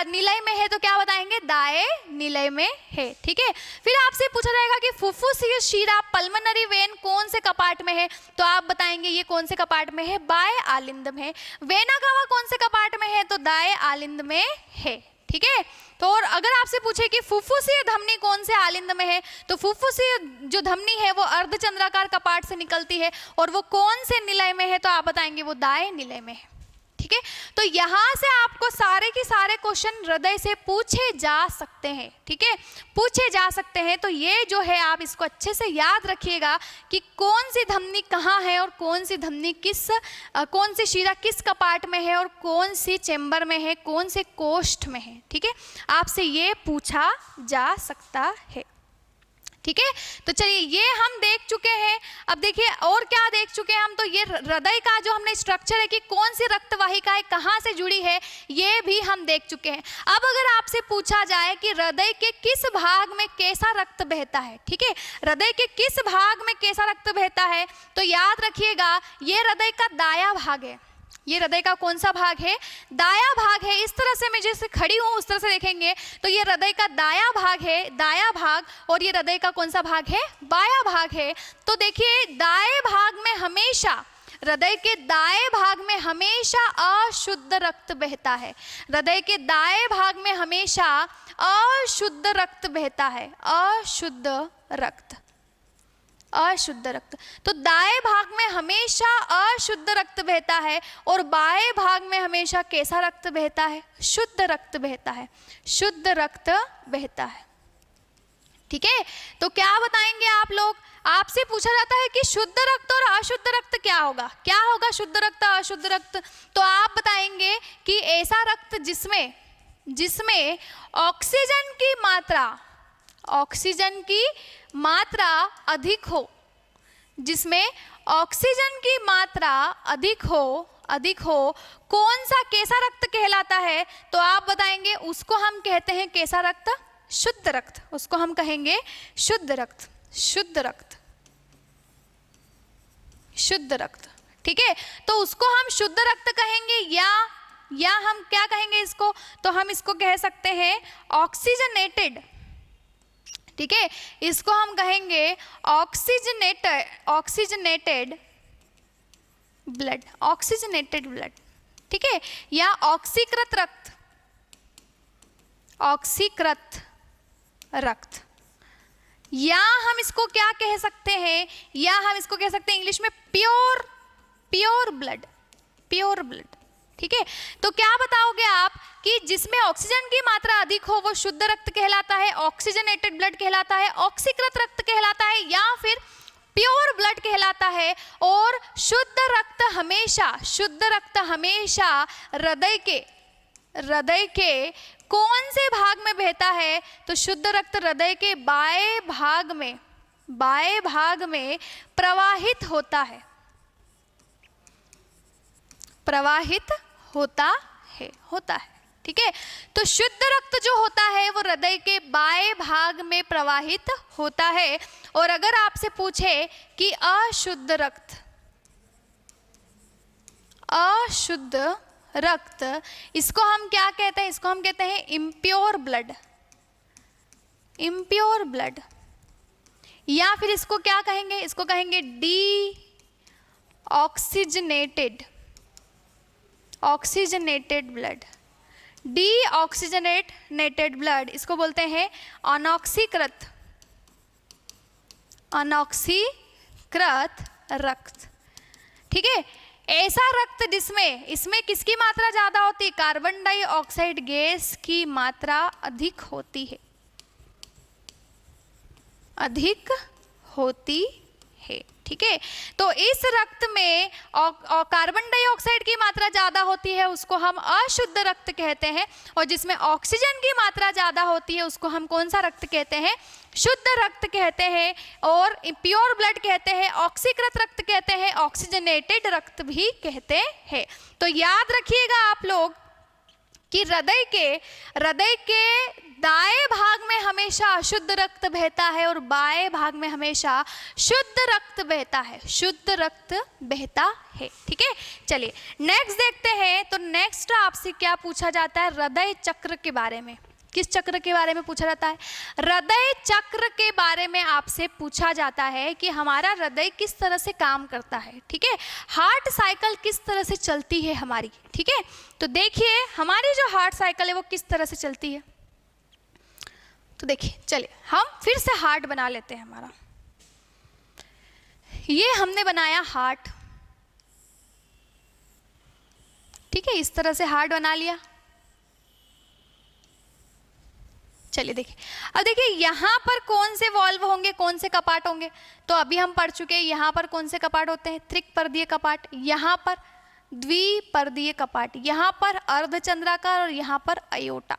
निलय में है, तो क्या बताएंगे, दाएं निलय में है। ठीक है, फिर आपसे पूछा जाएगा कि फुफ्फुसीय शिरा पल्मोनरी वेन कौन से कपाट में है, तो आप बताएंगे ये कौन से कपाट में है, बाएं आलिंद में। वेना कावा कौन से कपाट में है, तो दाएं आलिंद में है। ठीक है, तो और अगर आपसे पूछे कि फुफ्फुसीय धमनी कौन से आलिंद में है, तो फुफ्फुसीय जो धमनी है वो अर्धचंद्राकार कपाट से निकलती है, और वो कौन से निलय में है, तो आप बताएंगे वो दाएं निलय में है। ठीक है, तो यहाँ से आपको सारे के सारे क्वेश्चन हृदय से पूछे जा सकते हैं। ठीक है, पूछे जा सकते हैं, तो ये जो है आप इसको अच्छे से याद रखिएगा कि कौन सी धमनी कहाँ है, और कौन सी धमनी कौन सी शिरा किस कपाट में है, और कौन सी चेंबर में है, कौन से कोष्ठ में है। ठीक है, आपसे ये पूछा जा सकता है। ठीक है। तो चलिए ये हम देख चुके हैं। अब देखिए और क्या देख चुके हैं हम, तो ये हृदय का जो हमने स्ट्रक्चर है कि कौन सी रक्त वाहिका है, कहाँ से जुड़ी है, ये भी हम देख चुके हैं। अब अगर आपसे पूछा जाए कि हृदय के किस भाग में कैसा रक्त बहता है, ठीक है, हृदय के किस भाग में कैसा रक्त बहता है, तो याद रखिएगा ये हृदय का दायां भाग है। ये हृदय का कौन सा भाग है? दायां भाग है। इस तरह से मैं जैसे खड़ी हूं उस तरह से देखेंगे तो ये हृदय का दायां भाग है, दायां भाग, और ये हृदय का कौन सा भाग है? बायां भाग है। तो देखिए दाएं भाग में हमेशा, हृदय के दाएं भाग में हमेशा अशुद्ध रक्त बहता है। हृदय के दाएं भाग में हमेशा अशुद्ध रक्त बहता है, अशुद्ध रक्त, अशुद्ध रक्त। तो दाएं भाग में हमेशा अशुद्ध रक्त बहता है और बाएं भाग में हमेशा कैसा रक्त बहता है? शुद्ध रक्त बहता है, शुद्ध रक्त बहता है। ठीक है, तो क्या बताएंगे आप लोग? आपसे पूछा जाता है कि शुद्ध रक्त और अशुद्ध रक्त क्या होगा? क्या होगा शुद्ध रक्त, अशुद्ध रक्त? तो आप बताएंगे कि ऐसा रक्त जिसमें जिसमें ऑक्सीजन की मात्रा, ऑक्सीजन की मात्रा अधिक हो, जिसमें ऑक्सीजन की मात्रा अधिक हो, कौन सा कैसा रक्त कहलाता है? तो आप बताएंगे उसको हम कहते हैं कैसा रक्त? शुद्ध रक्त। उसको हम कहेंगे शुद्ध रक्त, शुद्ध रक्त, शुद्ध रक्त। ठीक है, तो उसको हम शुद्ध रक्त कहेंगे या हम क्या कहेंगे इसको? तो हम इसको कह सकते हैं ऑक्सीजनेटेड। ठीक है, इसको हम कहेंगे ऑक्सीजनेटेड ब्लड, ऑक्सीजनेटेड ब्लड। ठीक है, या ऑक्सीकृत रक्त, ऑक्सीकृत रक्त, या हम इसको क्या कह सकते हैं? या हम इसको कह सकते हैं इंग्लिश में प्योर ब्लड, प्योर ब्लड। ठीक है, तो क्या बताओगे आप कि जिसमें ऑक्सीजन की मात्रा अधिक हो वो शुद्ध रक्त कहलाता है, ऑक्सीजनेटेड ब्लड कहलाता है, ऑक्सीकृत रक्त कहलाता है, या फिर प्योर ब्लड कहलाता है? और शुद्ध रक्त हमेशा हृदय के कौन से भाग में बहता है? तो शुद्ध रक्त हृदय के बाएं भाग में प्रवाहित होता है, प्रवाहित होता है। ठीक है, तो शुद्ध रक्त जो होता है वो हृदय के बाएं भाग में प्रवाहित होता है। और अगर आपसे पूछे कि अशुद्ध रक्त, इसको हम क्या कहते हैं? इसको हम कहते हैं इम्प्योर ब्लड, इम्प्योर ब्लड। या फिर इसको क्या कहेंगे? इसको कहेंगे ऑक्सीजनेटेड ब्लड, डीऑक्सीजनेटेड ब्लड। इसको बोलते हैं अनॉक्सीकृत रक्त। ठीक है, ऐसा रक्त जिसमें, इसमें किसकी मात्रा ज्यादा होती है? कार्बन डाइऑक्साइड गैस की मात्रा अधिक होती है, अधिक होती है। ठीक है, तो इस रक्त में कार्बन डाइऑक्साइड की मात्रा ज्यादा होती है उसको हम अशुद्ध रक्त कहते हैं, और जिसमें ऑक्सीजन की मात्रा ज्यादा होती है उसको हम कौन सा रक्त कहते हैं? शुद्ध रक्त कहते हैं, और प्योर ब्लड कहते हैं, ऑक्सीकृत रक्त कहते हैं, ऑक्सीजनेटेड रक्त भी कहते हैं। तो याद रखिएगा आप लोग कि हृदय के दाएं भाग में हमेशा अशुद्ध रक्त बहता है और बाएं भाग में हमेशा शुद्ध रक्त बहता है, शुद्ध रक्त बहता है। ठीक है, चलिए नेक्स्ट देखते हैं। तो नेक्स्ट आपसे क्या पूछा जाता है? हृदय चक्र के बारे में। किस चक्र के बारे में पूछा जाता है? हृदय चक्र के बारे में आपसे पूछा जाता है कि हमारा हृदय किस तरह से काम करता है। ठीक है, हार्ट साइकिल किस तरह से चलती है हमारी। ठीक है, तो देखिए हमारी जो हार्ट साइकिल है वो किस तरह से चलती है। तो देखिए चलिए हम फिर से हार्ट बना लेते हैं। हमारा ये हमने बनाया हार्ट। ठीक है, इस तरह से हार्ट बना लिया। चलिए देखिए, अब देखिए यहाँ पर कौन से वॉल्व होंगे, कौन से कपाट होंगे? तो अभी हम पढ़ चुके हैं यहाँ पर कौन से कपाट होते हैं? त्रिपर्दीय कपाट, यहाँ पर द्विपर्दीय कपाट, यहाँ पर अर्धचंद्राकार और यहाँ पर अयोटा,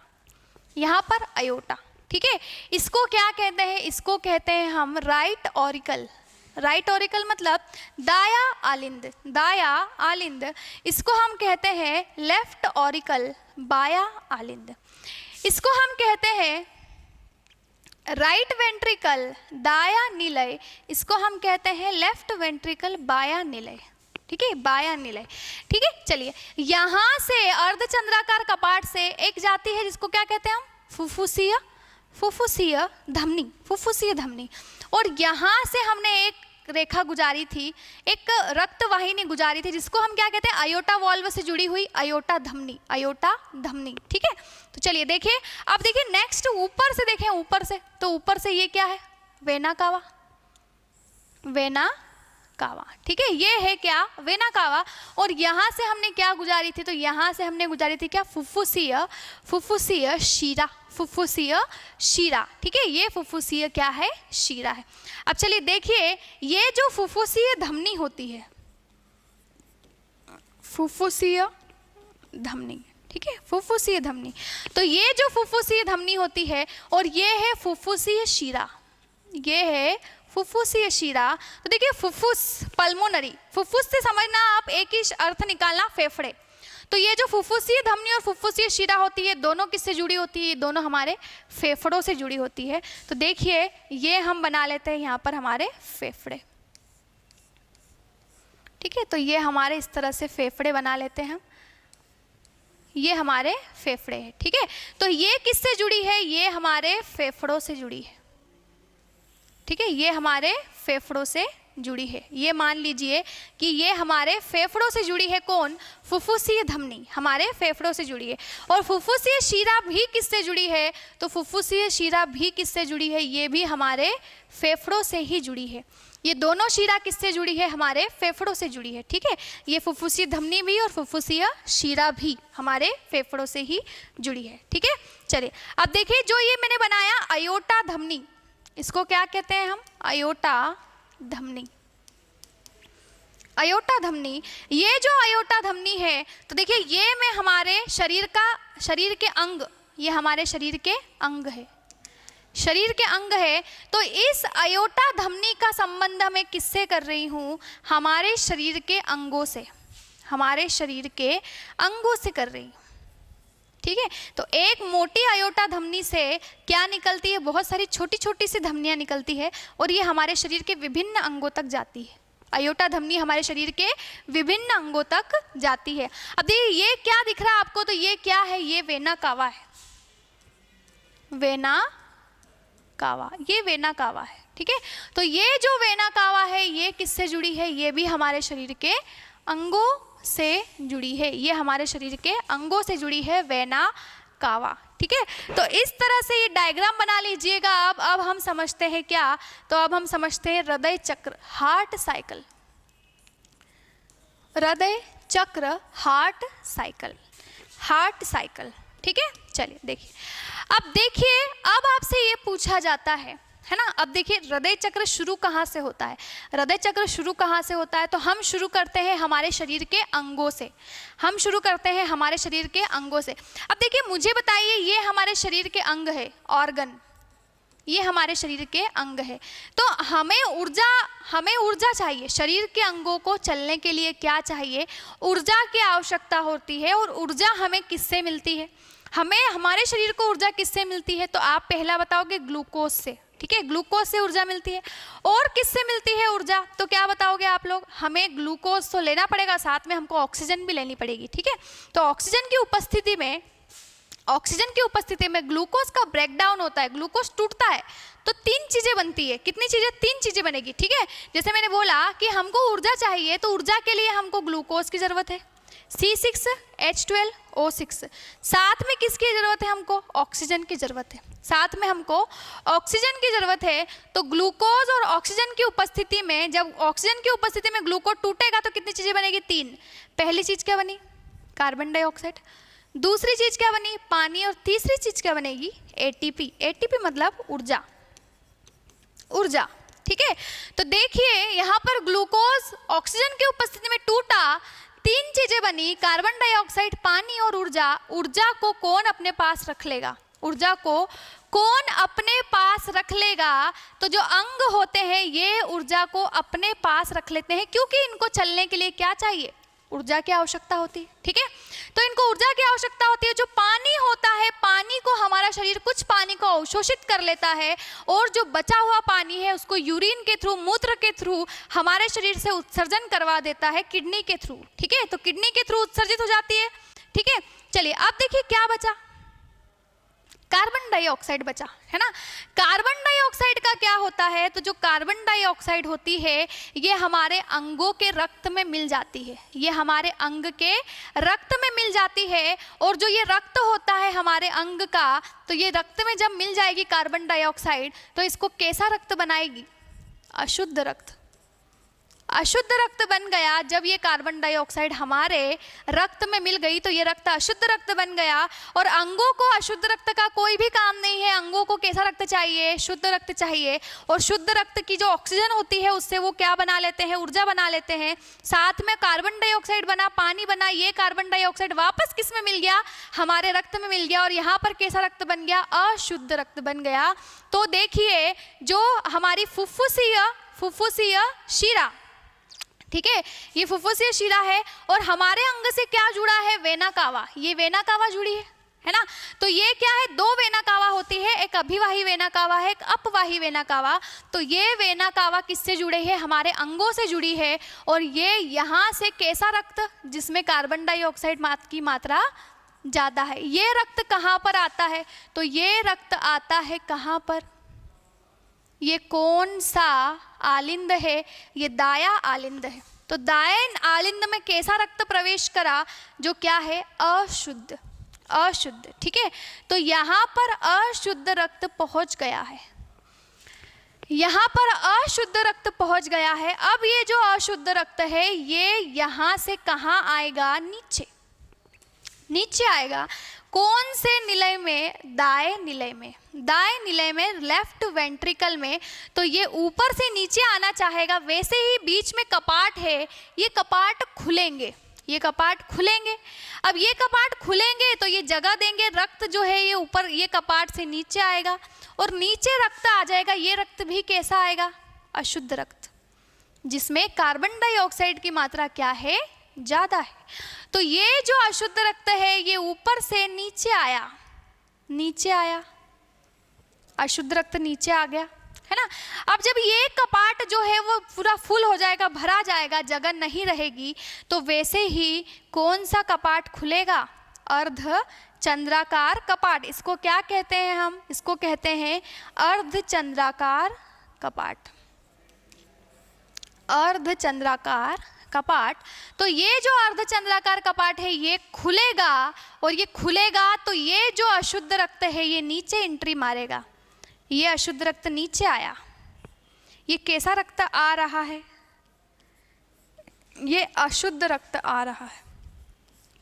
यहाँ पर अयोटा। ठीक है, इसको क्या कहते हैं, इसको कहते हैं हम राइट ऑरिकल। राइट ऑरिकल मतलब दाया आलिंद, दाया आलिंद। इसको हम कहते हैं लेफ्ट ऑरिकल, बाया आलिंद। इसको हम कहते हैं राइट वेंट्रिकल, दाया निलय। इसको हम कहते हैं लेफ्ट वेंट्रिकल, बाया निलय। ठीक है, बाया निलय। ठीक है, चलिए यहाँ से अर्धचंद्राकार कपाट से एक जाती है जिसको क्या कहते हैं हम, फुफ्फुसीय, फुफ्फुसीय धमनी, फुफ्फुसीय धमनी। और यहाँ से हमने एक रेखा गुजारी थी, एक रक्त वाहिनी गुजारी थी जिसको हम क्या कहते हैं, अयोटा वॉल्व से जुड़ी हुई अयोटा धमनी, अयोटा धमनी। ठीक है, तो चलिए देखिए, अब देखिए नेक्स्ट ऊपर से देखें, ऊपर से, तो ऊपर से ये क्या है, वेना कावा, वेना कावा। ठीक है, ये है क्या, वेना कावा। और यहाँ से हमने क्या गुजारी थी, तो यहाँ से हमने गुजारी थी क्या, फुफ्फुसीय, फुफ्फुसीय शीरा, फुफ्फुसीय शीरा। ठीक है, ये फुफ्फुसीय क्या है, शीरा है। अब चलिए देखिए, ये जो फुफ्फुसीय धमनी होती है, फुफ्फुसीय धमनी, ठीक है, फुफ्फुसीय धमनी, तो ये जो फुफ्फुसीय धमनी होती है और ये है फुफ्फुसीय शीरा, ये है फुफ्फुसीय शीरा। तो देखिए फुफ्फुस, पल्मोनरी, फुफ्फुस से समझना आप एक ही अर्थ निकालना, फेफड़े। तो ये जो फुफ्फुसीय धमनी और फुफ्फुसीय शीरा होती है, दोनों किससे जुड़ी होती है, दोनों हमारे फेफड़ों से जुड़ी होती है। तो देखिए ये हम बना लेते हैं यहाँ पर हमारे फेफड़े। ठीक है, तो ये हमारे इस तरह से फेफड़े बना लेते हैं हम, ये हमारे फेफड़े हैं। ठीक है, तो ये किससे जुड़ी है, ये हमारे फेफड़ों से जुड़ी है। ठीक है, ये हमारे फेफड़ों से जुड़ी है। ये मान लीजिए कि ये हमारे फेफड़ों से जुड़ी है, कौन, फुफ्फुसीय धमनी हमारे फेफड़ों से जुड़ी है। और फुफ्फुसीय शीरा भी किससे जुड़ी है, तो फुफ्फुसीय शीरा भी किससे जुड़ी है, ये भी हमारे फेफड़ों से ही जुड़ी है। ये दोनों शीरा किससे जुड़ी है, हमारे फेफड़ों से जुड़ी है। ठीक है, ये फुफ्फुसीय धमनी भी और फुफ्फुसीय शीरा भी हमारे फेफड़ों से ही जुड़ी है। ठीक है, चलिए अब देखिए, जो ये मैंने बनाया अयोटा धमनी, इसको क्या कहते हैं हम, अयोटा धमनी, अयोटा धमनी। ये जो अयोटा धमनी है, तो देखिए ये में हमारे शरीर का, शरीर के अंग, ये हमारे शरीर के अंग है, शरीर के अंग है। तो इस अयोटा धमनी का संबंध मैं किससे कर रही हूँ, हमारे शरीर के अंगों से, हमारे शरीर के अंगों से कर रही हूँ। ठीक है, तो एक मोटी अयोटा धमनी से क्या निकलती है, बहुत सारी छोटी छोटी सी धमनियाँ निकलती है और ये हमारे शरीर के विभिन्न अंगों तक जाती है। अयोटा धमनी हमारे शरीर के विभिन्न अंगों तक जाती है। अब देखिए ये क्या दिख रहा है आपको, तो ये क्या है, ये वेना कावा है, वेना कावा, ये वेना कावा है। ठीक है, तो ये जो वेना कावा है ये किससे जुड़ी है, ये भी हमारे शरीर के अंगों से जुड़ी है, ये हमारे शरीर के अंगों से जुड़ी है वेना कावा। ठीक है, तो इस तरह से ये डायग्राम बना लीजिएगा। अब हम समझते हैं क्या, तो अब हम समझते हैं हृदय चक्र, हार्ट साइकिल, हृदय चक्र, हार्ट साइकिल, हार्ट साइकिल। ठीक है, चलिए देखिए, अब देखिए, अब आपसे ये पूछा जाता है ना, अब देखिए हृदय चक्र शुरू कहाँ से होता है, हृदय चक्र शुरू कहाँ से होता है, तो हम शुरू करते हैं हमारे शरीर के अंगों से, हम शुरू करते हैं हमारे शरीर के अंगों से। अब देखिए मुझे बताइए, ये हमारे शरीर के अंग है, ऑर्गन, ये हमारे शरीर के अंग है। तो हमें ऊर्जा चाहिए, शरीर के अंगों को चलने के लिए क्या चाहिए, ऊर्जा की आवश्यकता होती है। और ऊर्जा हमें किससे मिलती है, हमें हमारे शरीर को ऊर्जा किससे मिलती है, तो आप पहला बताओगे ग्लूकोज से। ठीक है, ग्लूकोज से ऊर्जा मिलती है। और किससे मिलती है ऊर्जा, तो क्या बताओगे आप लोग, हमें ग्लूकोज तो लेना पड़ेगा, साथ में हमको ऑक्सीजन भी लेनी पड़ेगी। ठीक है, तो ऑक्सीजन की उपस्थिति में ग्लूकोज का ब्रेकडाउन होता है, ग्लूकोज टूटता है, तो तीन चीजें बनती है, कितनी चीजें, तीन चीजें बनेगी। ठीक है, जैसे मैंने बोला कि हमको ऊर्जा चाहिए, तो ऊर्जा के लिए हमको ग्लूकोज की जरूरत है, C6H12O6, साथ में किसकी जरूरत है, हमको ऑक्सीजन की जरूरत है, साथ में हमको ऑक्सीजन की जरूरत है। तो ग्लूकोज और ऑक्सीजन की उपस्थिति में, जब ऑक्सीजन की उपस्थिति में ग्लूकोज टूटेगा तो कितनी चीजें बनेगी, तीन। पहली चीज क्या बनी, कार्बन डाइऑक्साइड, दूसरी चीज क्या बनी, पानी, और तीसरी चीज क्या बनेगी, ATP, ATP मतलब ऊर्जा, ऊर्जा। ठीक है, तो देखिए यहाँ पर ग्लूकोज ऑक्सीजन की उपस्थिति में टूटा, तीन चीजें बनी, कार्बन डाइऑक्साइड, पानी और ऊर्जा। ऊर्जा को कौन अपने पास रख लेगा, ऊर्जा को कौन अपने पास रख लेगा? तो जो अंग होते हैं ये ऊर्जा को अपने पास रख लेते हैं, क्योंकि इनको चलने के लिए क्या चाहिए? ऊर्जा की आवश्यकता होती है। ठीक है, तो इनको ऊर्जा की आवश्यकता होती है। जो पानी होता है, पानी को हमारा शरीर कुछ पानी को अवशोषित कर लेता है, और जो बचा हुआ पानी है उसको यूरिन के थ्रू, मूत्र के थ्रू हमारे शरीर से उत्सर्जन करवा देता है, किडनी के थ्रू। ठीक है, तो किडनी के थ्रू उत्सर्जित हो जाती है। ठीक है, चलिए अब देखिए क्या बचा, कार्बन डाइऑक्साइड बचा, है ना। कार्बन डाइऑक्साइड का क्या होता है? तो जो कार्बन डाइऑक्साइड होती है ये हमारे अंगों के रक्त में मिल जाती है, ये हमारे अंग के रक्त में मिल जाती है। और जो ये रक्त होता है हमारे अंग का, तो ये रक्त में जब मिल जाएगी कार्बन डाइऑक्साइड, तो इसको कैसा रक्त बनाएगी? अशुद्ध रक्त। अशुद्ध रक्त बन गया। जब ये कार्बन डाइऑक्साइड हमारे रक्त में मिल गई तो ये रक्त अशुद्ध रक्त बन गया। और अंगों को अशुद्ध रक्त का कोई भी काम नहीं है, अंगों को कैसा रक्त चाहिए? शुद्ध रक्त चाहिए। और शुद्ध रक्त की जो ऑक्सीजन होती है उससे वो क्या बना लेते हैं? ऊर्जा बना लेते हैं। साथ में कार्बन डाइऑक्साइड बना, पानी बना, ये कार्बन डाइऑक्साइड वापस किस में मिल गया? हमारे रक्त में मिल गया। और यहाँ पर कैसा रक्त बन गया? अशुद्ध रक्त बन गया। तो देखिए जो हमारी फुफ्फुसीय शिरा, ठीक है, ये फुफ्फुसीय शिरा है। और हमारे अंग से क्या जुड़ा है? Vena cava. ये वेना कावा जुड़ी है ना। तो ये क्या है? दो वेना कावा होती है, एक अभिवाही वेना कावा है, एक अपवाही वेना कावा। तो ये वेना कावा किससे जुड़े हैं? हमारे अंगों से जुड़ी है। और ये यहाँ से कैसा रक्त, जिसमें कार्बन डाइऑक्साइड की मात्रा ज़्यादा है, ये रक्त कहाँ पर आता है? तो ये रक्त आता है कहाँ पर? ये कौन सा आलिंद है? ये दाया आलिंद है। तो दाएं आलिंद में कैसा रक्त प्रवेश करा? जो क्या है? अशुद्ध। अशुद्ध। ठीक है, तो यहाँ पर अशुद्ध रक्त पहुंच गया है, यहाँ पर अशुद्ध रक्त पहुंच गया है। अब ये जो अशुद्ध रक्त है ये यहाँ से कहाँ आएगा? नीचे। नीचे आएगा। कौन से निलय में? दाएं निलय में। दाएं निलय में, लेफ्ट वेंट्रिकल में। तो ये ऊपर से नीचे आना चाहेगा। वैसे ही बीच में कपाट है, ये कपाट खुलेंगे, ये कपाट खुलेंगे। अब ये कपाट खुलेंगे तो ये जगह देंगे, रक्त जो है ये ऊपर, ये कपाट से नीचे आएगा और नीचे रक्त आ जाएगा। ये रक्त भी कैसा आएगा? अशुद्ध रक्त, जिसमें कार्बन डाइऑक्साइड की मात्रा क्या है? ज़्यादा है। तो ये जो अशुद्ध रक्त है ये ऊपर से नीचे आया, नीचे आया, अशुद्ध रक्त नीचे आ गया, है ना। अब जब ये कपाट जो है वो पूरा फुल हो जाएगा, भरा जाएगा, जगह नहीं रहेगी, तो वैसे ही कौन सा कपाट खुलेगा? अर्ध चंद्राकार कपाट। इसको क्या कहते हैं हम? इसको कहते हैं अर्ध चंद्राकार कपाट। अर्ध चंद्राकार कपाट। तो ये जो अर्धचंद्राकार कपाट है ये खुलेगा, और ये खुलेगा तो ये जो अशुद्ध रक्त है ये नीचे एंट्री मारेगा। ये अशुद्ध रक्त नीचे आया। ये कैसा रक्त आ रहा है? ये अशुद्ध रक्त आ रहा है।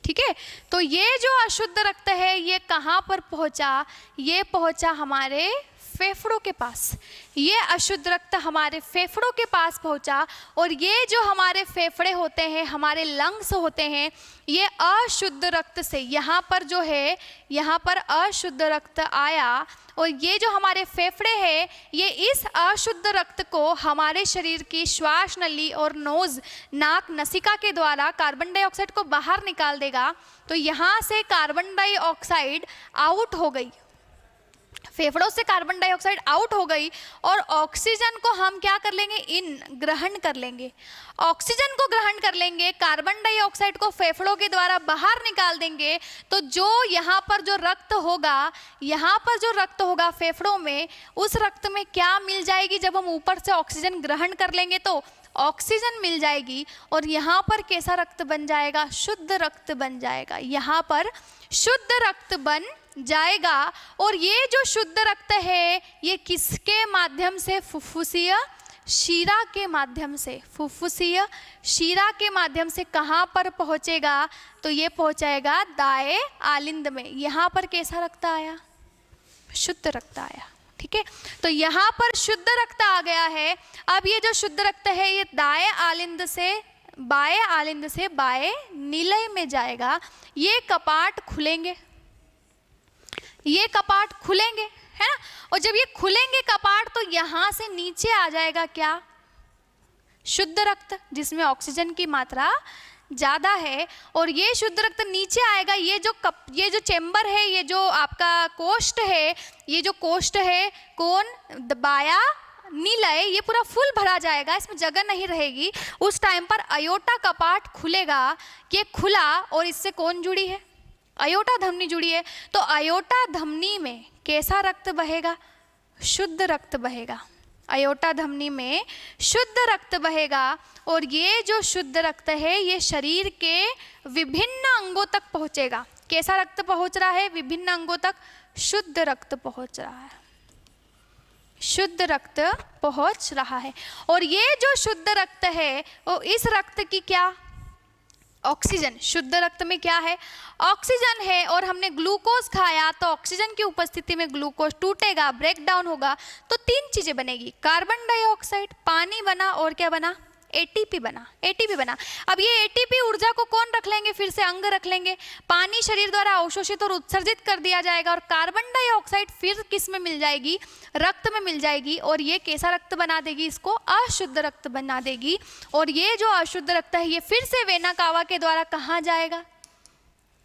ठीक है, तो ये जो अशुद्ध रक्त है ये कहाँ पर पहुंचा? ये पहुंचा हमारे फेफड़ों के पास। ये अशुद्ध रक्त हमारे फेफड़ों के पास पहुंचा। और ये जो हमारे फेफड़े होते हैं, हमारे लंग्स होते हैं, ये अशुद्ध रक्त से यहाँ पर जो है, यहाँ पर अशुद्ध रक्त आया। और ये जो हमारे फेफड़े हैं ये इस अशुद्ध रक्त को हमारे शरीर की श्वास नली और नोज, नाक, नसिका के द्वारा कार्बन डाइऑक्साइड को बाहर निकाल देगा। तो यहाँ से कार्बन डाइऑक्साइड आउट हो गई, फेफड़ों से कार्बन डाइऑक्साइड आउट हो गई। और ऑक्सीजन को हम क्या कर लेंगे? इन ग्रहण कर लेंगे, ऑक्सीजन को ग्रहण कर लेंगे, कार्बन डाइऑक्साइड को फेफड़ों के द्वारा बाहर निकाल देंगे। तो जो यहाँ पर जो रक्त होगा, यहाँ पर जो रक्त होगा फेफड़ों में, उस रक्त में क्या मिल जाएगी? जब हम ऊपर से ऑक्सीजन ग्रहण कर लेंगे तो ऑक्सीजन मिल जाएगी। और यहाँ पर कैसा रक्त बन जाएगा? शुद्ध रक्त बन जाएगा। यहाँ पर शुद्ध रक्त बन जाएगा। और ये जो शुद्ध रक्त है ये किसके माध्यम से? फुफ्फुसीय शिरा के माध्यम से। फुफ्फुसीय शिरा के माध्यम से कहाँ पर पहुँचेगा? तो ये पहुँचाएगा दाएं आलिंद में। यहाँ पर कैसा रक्त आया? शुद्ध रक्त आया। ठीक है, तो यहाँ पर शुद्ध रक्त आ गया है। अब ये जो शुद्ध रक्त है ये दाएं आलिंद से बाएं निलय में जाएगा। ये कपाट खुलेंगे, ये कपाट खुलेंगे, है ना, और जब ये खुलेंगे कपाट तो यहाँ से नीचे आ जाएगा क्या, शुद्ध रक्त, जिसमें ऑक्सीजन की मात्रा ज़्यादा है, और ये शुद्ध रक्त नीचे आएगा। ये जो चेम्बर है, ये जो आपका कोष्ठ है, ये जो कोष्ठ है कौन दबाया नीलय, ये पूरा फुल भरा जाएगा, इसमें जगह नहीं रहेगी। उस टाइम पर अयोटा कपाट खुलेगा। ये खुला और इससे कौन जुड़ी है, अयोटा धमनी जुड़ी है। तो अयोटा धमनी में कैसा रक्त बहेगा, शुद्ध रक्त बहेगा। अयोटा धमनी में शुद्ध रक्त बहेगा, और ये जो शुद्ध रक्त है ये शरीर के विभिन्न अंगों तक पहुंचेगा। कैसा रक्त पहुंच रहा है, विभिन्न अंगों तक शुद्ध रक्त पहुंच रहा है, शुद्ध रक्त पहुंच रहा है। और ये जो शुद्ध रक्त है वो इस रक्त की क्या, ऑक्सीजन, शुद्ध रक्त में क्या है, ऑक्सीजन है। और हमने ग्लूकोज खाया तो ऑक्सीजन की उपस्थिति में ग्लूकोज टूटेगा, ब्रेक डाउन होगा, तो 3 चीजें बनेगी, कार्बन डाइऑक्साइड, पानी बना, और क्या बना, एटीपी बना, एटीपी बना। अब ये एटीपी ऊर्जा को कौन रख लेंगे, फिर से अंग रख लेंगे। पानी शरीर द्वारा अवशोषित और उत्सर्जित कर दिया जाएगा, और कार्बन डाइऑक्साइड फिर किस में मिल जाएगी, रक्त में मिल जाएगी, और ये कैसा रक्त बना देगी, इसको अशुद्ध रक्त बना देगी। और ये जो अशुद्ध रक्त है ये फिर से वेना कावा के द्वारा कहाँ जाएगा,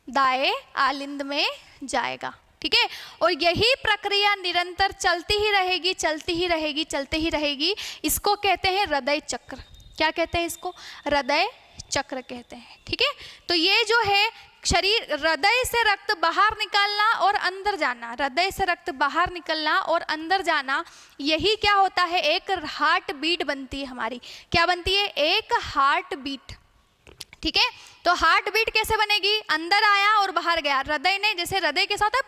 दाएं आलिंद में जाएगा, ठीक है। और यही प्रक्रिया निरंतर चलती ही रहेगी, चलती ही रहेगी, चलती ही रहेगी। इसको कहते हैं हृदय चक्र। क्या कहते हैं इसको, हृदय चक्र कहते हैं, ठीक है। तो ये जो है शरीर, हृदय से रक्त बाहर निकालना और अंदर जाना, हृदय से रक्त बाहर निकलना और अंदर जाना, यही क्या होता है, एक हार्ट बीट बनती है हमारी। क्या बनती है, एक हार्ट बीट, ठीक है। तो हार्ट बीट कैसे बनेगी, अंदर आया और बाहर गया। हृदय ने, जैसे हृदय के साथ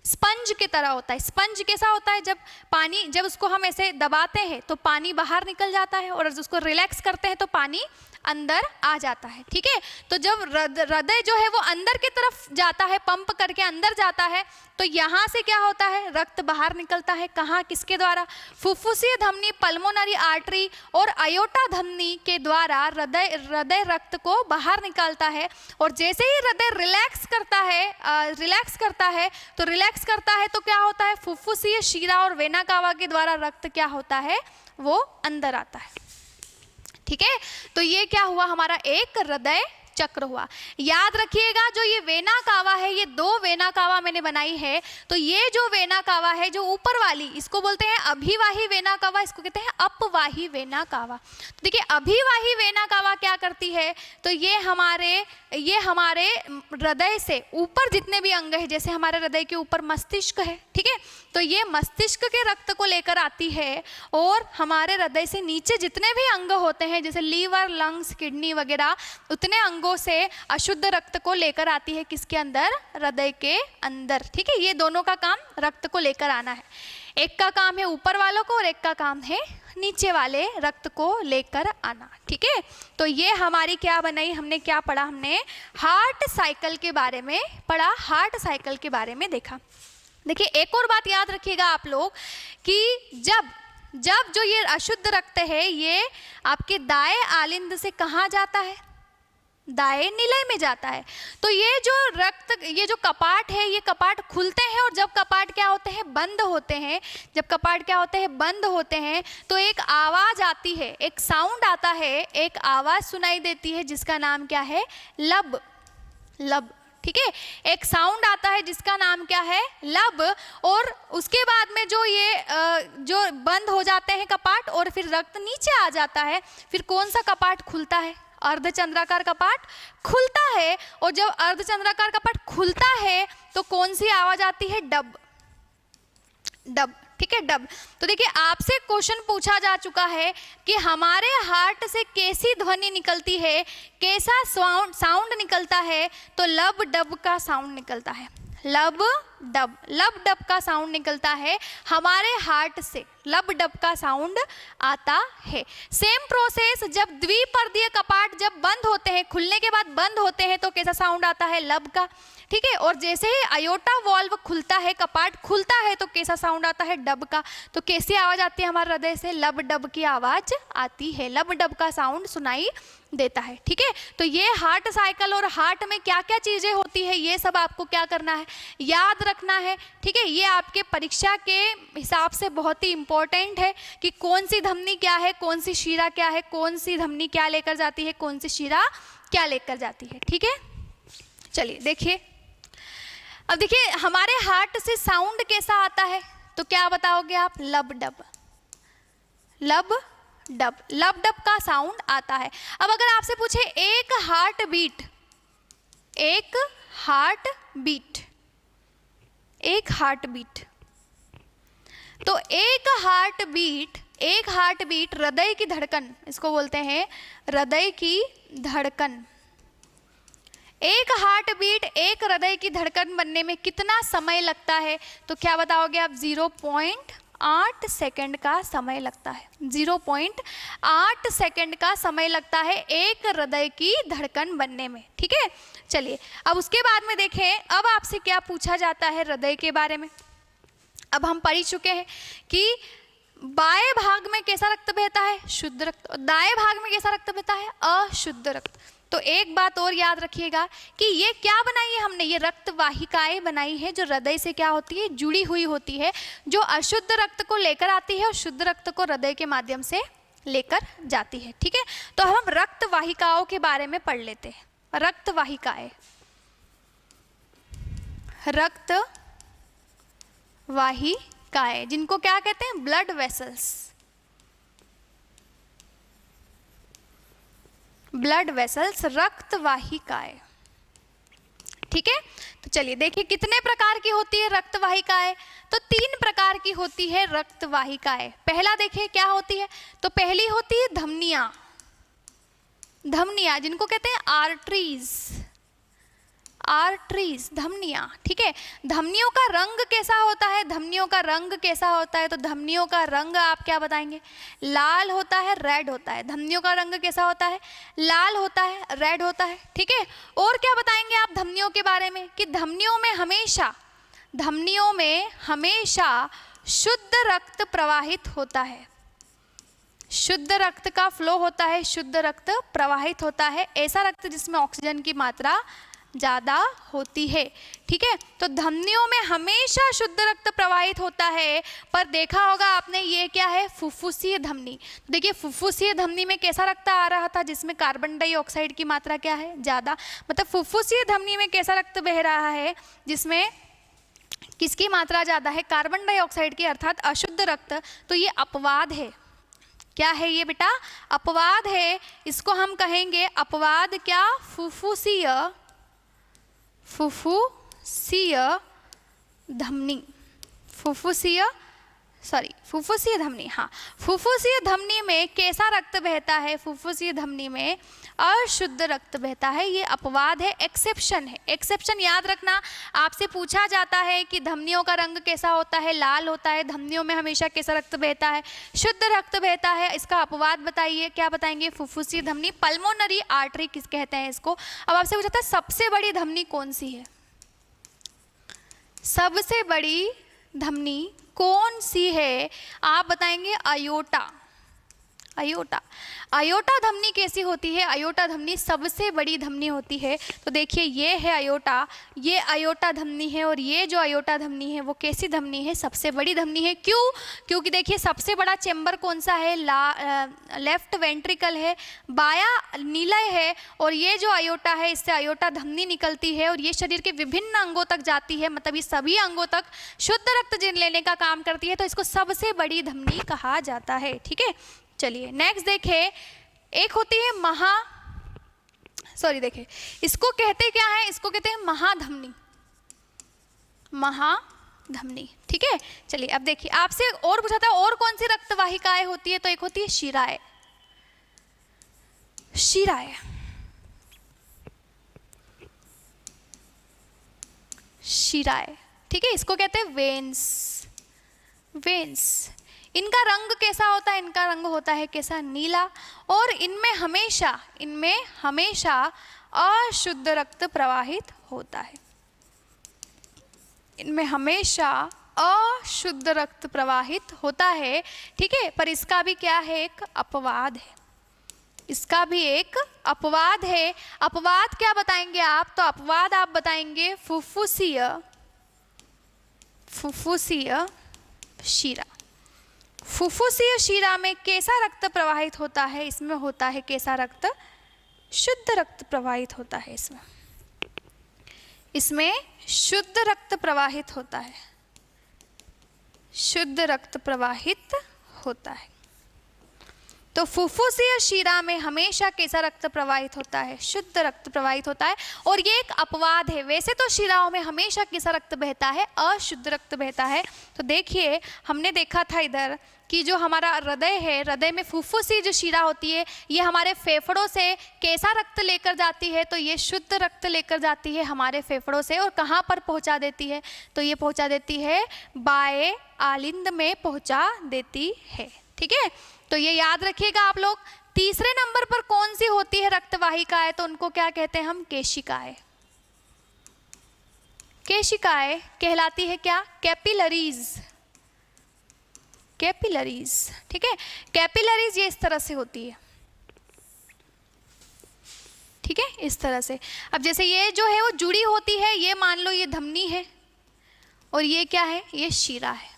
स्पंज की तरह होता है। स्पंज कैसा होता है, जब पानी, जब उसको हम ऐसे दबाते हैं तो पानी बाहर निकल जाता है, और उसको रिलैक्स करते हैं तो पानी अंदर आ जाता है, ठीक है। तो जब हृदय जो है वो अंदर की तरफ जाता है, पंप करके अंदर जाता है, तो यहाँ से क्या होता है, रक्त बाहर निकलता है। कहाँ, किसके द्वारा, फुफ्फुसीय धमनी, पल्मोनरी आर्टरी और अयोटा धमनी के द्वारा हृदय रक्त को बाहर निकालता है। और जैसे ही हृदय रिलैक्स करता है तो क्या होता है, फुफ्फुसीय शिरा और वेना कावा के द्वारा रक्त क्या होता है, वो अंदर आता है, ठीक है। तो ये क्या हुआ, हमारा एक हृदय चक्र हुआ। याद रखिएगा, जो ये वेना कावा है, ये 2 वेना कावा मैंने बनाई है। तो ये जो वेना कावा है, जो ऊपर वाली, इसको बोलते हैं अभिवाही वेना कावा, इसको कहते हैं अपवाही वेना कावा। तो देखिए, अभिवाही वेना कावा क्या करती है, तो ये हमारे हृदय से ऊपर जितने भी अंग है, जैसे हमारे हृदय के ऊपर मस्तिष्क है, ठीक है, तो ये मस्तिष्क के रक्त को लेकर आती है, और हमारे हृदय से नीचे जितने भी अंग होते हैं, जैसे लीवर, लंग्स, किडनी वगैरह, उतने अंगों से अशुद्ध रक्त को लेकर आती है, किसके अंदर, हृदय के अंदर, ठीक है। ये दोनों का काम रक्त को लेकर आना है। एक का काम है ऊपर वालों को, और एक का काम है नीचे वाले रक्त को लेकर आना, ठीक है। तो ये हमारी क्या बनाई, हमने क्या पढ़ा, हमने हार्ट साइकिल के बारे में पढ़ा, हार्ट साइकिल के बारे में देखा। देखिए, एक और बात याद रखिएगा आप लोग कि जब जो ये अशुद्ध रक्त है ये आपके दाएं आलिंद से कहाँ जाता है, दाएं निलय में जाता है। तो ये जो रक्त, ये जो कपाट है, ये कपाट खुलते हैं, और जब कपाट क्या होते हैं, बंद होते हैं, जब कपाट क्या होते हैं, बंद होते हैं, तो एक आवाज आती है, एक साउंड आता है, एक आवाज सुनाई देती है, जिसका नाम क्या है, लब, ठीक है। एक साउंड आता है जिसका नाम क्या है, लब। और उसके बाद में जो ये जो बंद हो जाते हैं कपाट, और फिर रक्त नीचे आ जाता है, फिर कौन सा कपाट खुलता है, अर्धचंद्राकार कपाट खुलता है। और जब अर्धचंद्राकार कपाट खुलता है तो कौन सी आवाज आती है, डब, ठीक है, डब। तो देखिए, आपसे क्वेश्चन पूछा जा चुका है कि हमारे हार्ट से कैसी ध्वनि निकलती है, कैसा साउंड निकलता है, तो लब डब का साउंड निकलता है, लब डब का साउंड निकलता है हमारे हार्ट से, लब डब का साउंड आता है। सेम प्रोसेस, जब द्विपर्दीय कपाट जब बंद होते हैं, खुलने के बाद बंद होते हैं, तो कैसा साउंड आता है, लब का, ठीक है। और जैसे ही अयोटा वॉल्व खुलता है, कपाट खुलता है, तो कैसा साउंड आता है, डब का। तो कैसी आवाज आती है हमारे हृदय से, लब डब की आवाज आती है, लब डब का साउंड सुनाई देता है, ठीक है। तो ये हार्ट साइकिल, और हार्ट में क्या क्या चीजें होती है, ये सब आपको क्या करना है, याद रखना है, ठीक है। ये आपके परीक्षा के हिसाब से बहुत ही इम्पोर्टेंट है कि कौन सी धमनी क्या है, कौन सी शिरा क्या है, कौन सी धमनी क्या लेकर जाती है, कौन सी शिरा क्या लेकर जाती है, ठीक है। चलिए देखिए, अब देखिए हमारे हार्ट से साउंड कैसा आता है, तो क्या बताओगे आप? लब डब, लब डब, लब डब का साउंड आता है। अब अगर आपसे पूछे एक हार्ट बीट, एक हार्ट बीट, एक हार्ट बीट, तो एक हार्ट बीट, एक हार्ट बीट हृदय की धड़कन, इसको बोलते हैं हृदय की धड़कन। एक हार्ट बीट, एक हृदय की धड़कन बनने में कितना समय लगता है, तो क्या बताओगे आप? 0.8 सेकंड का समय लगता है। 0.8 सेकंड का समय लगता है एक हृदय की धड़कन बनने में, ठीक है। चलिए अब उसके बाद में देखें, अब आपसे क्या पूछा जाता है हृदय के बारे में। अब हम पढ़ चुके हैं कि बाएं भाग में कैसा रक्त बहता है? शुद्ध रक्त। दाएं भाग में कैसा रक्त बहता है? अशुद्ध रक्त। तो एक बात और याद रखिएगा कि ये क्या बनाई है हमने? ये रक्त वाहिकाएं बनाई है जो हृदय से क्या होती है? जुड़ी हुई होती है, जो अशुद्ध रक्त को लेकर आती है और शुद्ध रक्त को हृदय के माध्यम से लेकर जाती है, ठीक है। तो हम रक्त वाहिकाओं के बारे में पढ़ लेते हैं। रक्त वाहिकाएं, रक्त वाहिकाएं जिनको क्या कहते हैं? ब्लड वेसल्स, ब्लड वेसल्स, रक्त वाहिकाएं, ठीक है। तो चलिए देखिए कितने प्रकार की होती है रक्त वाहिकाएं, तो 3 प्रकार की होती है रक्त वाहिकाएं। पहला देखिए क्या होती है, तो पहली होती है धमनियां, धमनियां जिनको कहते हैं आर्टरीज, आर्टरीज, धमनियां, ठीक है। धमनियों का रंग कैसा होता है? धमनियों का रंग कैसा होता है? तो धमनियों का रंग आप क्या बताएंगे? लाल होता है, रेड होता है। धमनियों का रंग कैसा होता है? लाल होता है, रेड होता है, ठीक है। और क्या बताएंगे आप धमनियों के बारे में? कि धमनियों में हमेशा, धमनियों में हमेशा शुद्ध रक्त प्रवाहित होता है, शुद्ध रक्त का फ्लो होता है, शुद्ध रक्त प्रवाहित होता है, ऐसा रक्त जिसमें ऑक्सीजन की मात्रा ज़्यादा होती है, ठीक है। तो धमनियों में हमेशा शुद्ध रक्त प्रवाहित होता है। पर देखा होगा आपने ये क्या है? फुफ्फुसीय धमनी। देखिए फुफ्फुसीय धमनी में कैसा रक्त आ रहा था? जिसमें कार्बन डाइऑक्साइड की मात्रा क्या है? ज़्यादा। मतलब फुफ्फुसीय धमनी में कैसा रक्त बह रहा है? जिसमें किसकी मात्रा ज़्यादा है? कार्बन डाइऑक्साइड की, अर्थात अशुद्ध रक्त। तो ये अपवाद है। क्या है ये बेटा? अपवाद है। इसको हम कहेंगे अपवाद क्या? फुफ्फुसीय, फुफ्फुसीय धमनी, फुफ्फुसीय धमनी, हाँ। फुफ्फुसीय धमनी में कैसा रक्त बहता है? फुफ्फुसीय धमनी में अशुद्ध रक्त बहता है। ये अपवाद है, एक्सेप्शन है। एक्सेप्शन याद रखना, आपसे पूछा जाता है कि धमनियों का रंग कैसा होता है? लाल होता है। धमनियों में हमेशा कैसा रक्त बहता है? शुद्ध रक्त बहता है। इसका अपवाद बताइए, क्या बताएंगे? फुफ्फुसीय धमनी, पल्मोनरी आर्टरी किस कहते हैं इसको। अब आपसे पूछा था सबसे बड़ी धमनी कौन सी है? सबसे बड़ी धमनी कौन सी है? आप बताएंगे अयोटा, अयोटा। अयोटा धमनी कैसी होती है? अयोटा धमनी सबसे बड़ी धमनी होती है। तो देखिए ये है अयोटा, ये अयोटा धमनी है, और ये जो अयोटा धमनी है वो कैसी धमनी है? सबसे बड़ी धमनी है। क्यों? क्योंकि देखिए सबसे बड़ा चेंबर कौन सा है? लेफ्ट वेंट्रिकल है, बाया नीलय है, और ये जो अयोटा है इससे अयोटा धमनी निकलती है, और ये शरीर के विभिन्न अंगों तक जाती है। मतलब ये सभी अंगों तक शुद्ध रक्त लेने का काम करती है। तो इसको सबसे बड़ी धमनी कहा जाता है, ठीक है। चलिए नेक्स्ट देखें, एक होती है देखिए इसको कहते क्या है? इसको कहते हैं महाधमनी, महाधमनी, ठीक है। चलिए अब देखिए आपसे और पूछा था और कौन सी रक्त वाहिकाएं होती है? तो एक होती है शिराएं, शिराएं, शिराएं, ठीक है। इसको कहते हैं वेन्स, वेन्स। इनका रंग कैसा होता है? इनका रंग होता है कैसा? नीला। और इनमें हमेशा अशुद्ध रक्त प्रवाहित होता है, इनमें हमेशा अशुद्ध रक्त प्रवाहित होता है, ठीक है। पर इसका भी क्या है? एक अपवाद है, इसका भी एक अपवाद है। अपवाद क्या बताएंगे आप? तो अपवाद आप बताएंगे फुफ्फुसीय फुफ्फुसीय शिरा। फुफ्फुसीय शिरा में कैसा रक्त प्रवाहित होता है? इसमें होता है कैसा रक्त? शुद्ध रक्त प्रवाहित होता है। इसमें शुद्ध रक्त प्रवाहित होता है, शुद्ध रक्त प्रवाहित होता है। तो फुफ्फुसीय शिरा में हमेशा कैसा रक्त प्रवाहित होता है? शुद्ध रक्त प्रवाहित होता है। और ये एक अपवाद है, वैसे तो शिराओं में हमेशा कैसा रक्त बहता है? अशुद्ध रक्त बहता है। तो देखिए हमने देखा था इधर कि जो हमारा हृदय है, हृदय में फुफ्फुसी जो शिरा होती है, ये हमारे फेफड़ों से कैसा रक्त लेकर जाती है? तो ये शुद्ध रक्त लेकर जाती है हमारे फेफड़ों से। और कहाँ पर पहुँचा देती है? तो ये पहुँचा देती है बाएं आलिंद में पहुँचा देती है। ठीक है, तो ये याद रखिएगा आप लोग। तीसरे नंबर पर कौन सी होती है रक्तवाहिकाएं? तो उनको क्या कहते हैं हम? केशिकाएं। केशिकाएं कहलाती है क्या? कैपिलरीज। कैपिलरीज, ठीक है। कैपिलरीज ये इस तरह से होती है, ठीक है, इस तरह से। अब जैसे ये जो है वो जुड़ी होती है, ये मान लो ये धमनी है और ये क्या है? ये शिरा है,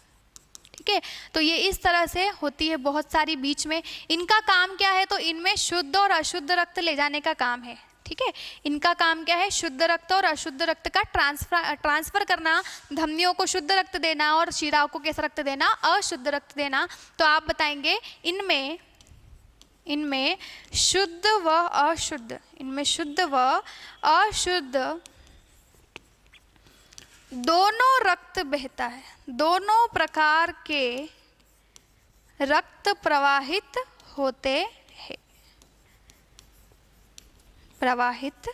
ठीक है। तो ये इस तरह से होती है बहुत सारी बीच में। इनका काम क्या है? तो इनमें शुद्ध और अशुद्ध रक्त ले जाने का काम है, ठीक है। इनका काम क्या है? शुद्ध रक्त और अशुद्ध रक्त का ट्रांसफर करना, धमनियों को शुद्ध रक्त देना और शिराओं को कैसा रक्त देना? अशुद्ध रक्त देना। तो आप बताएंगे इनमें शुद्ध व अशुद्ध, इनमें शुद्ध व अशुद्ध दोनों रक्त बहता है, दोनों प्रकार के रक्त प्रवाहित होते हैं, प्रवाहित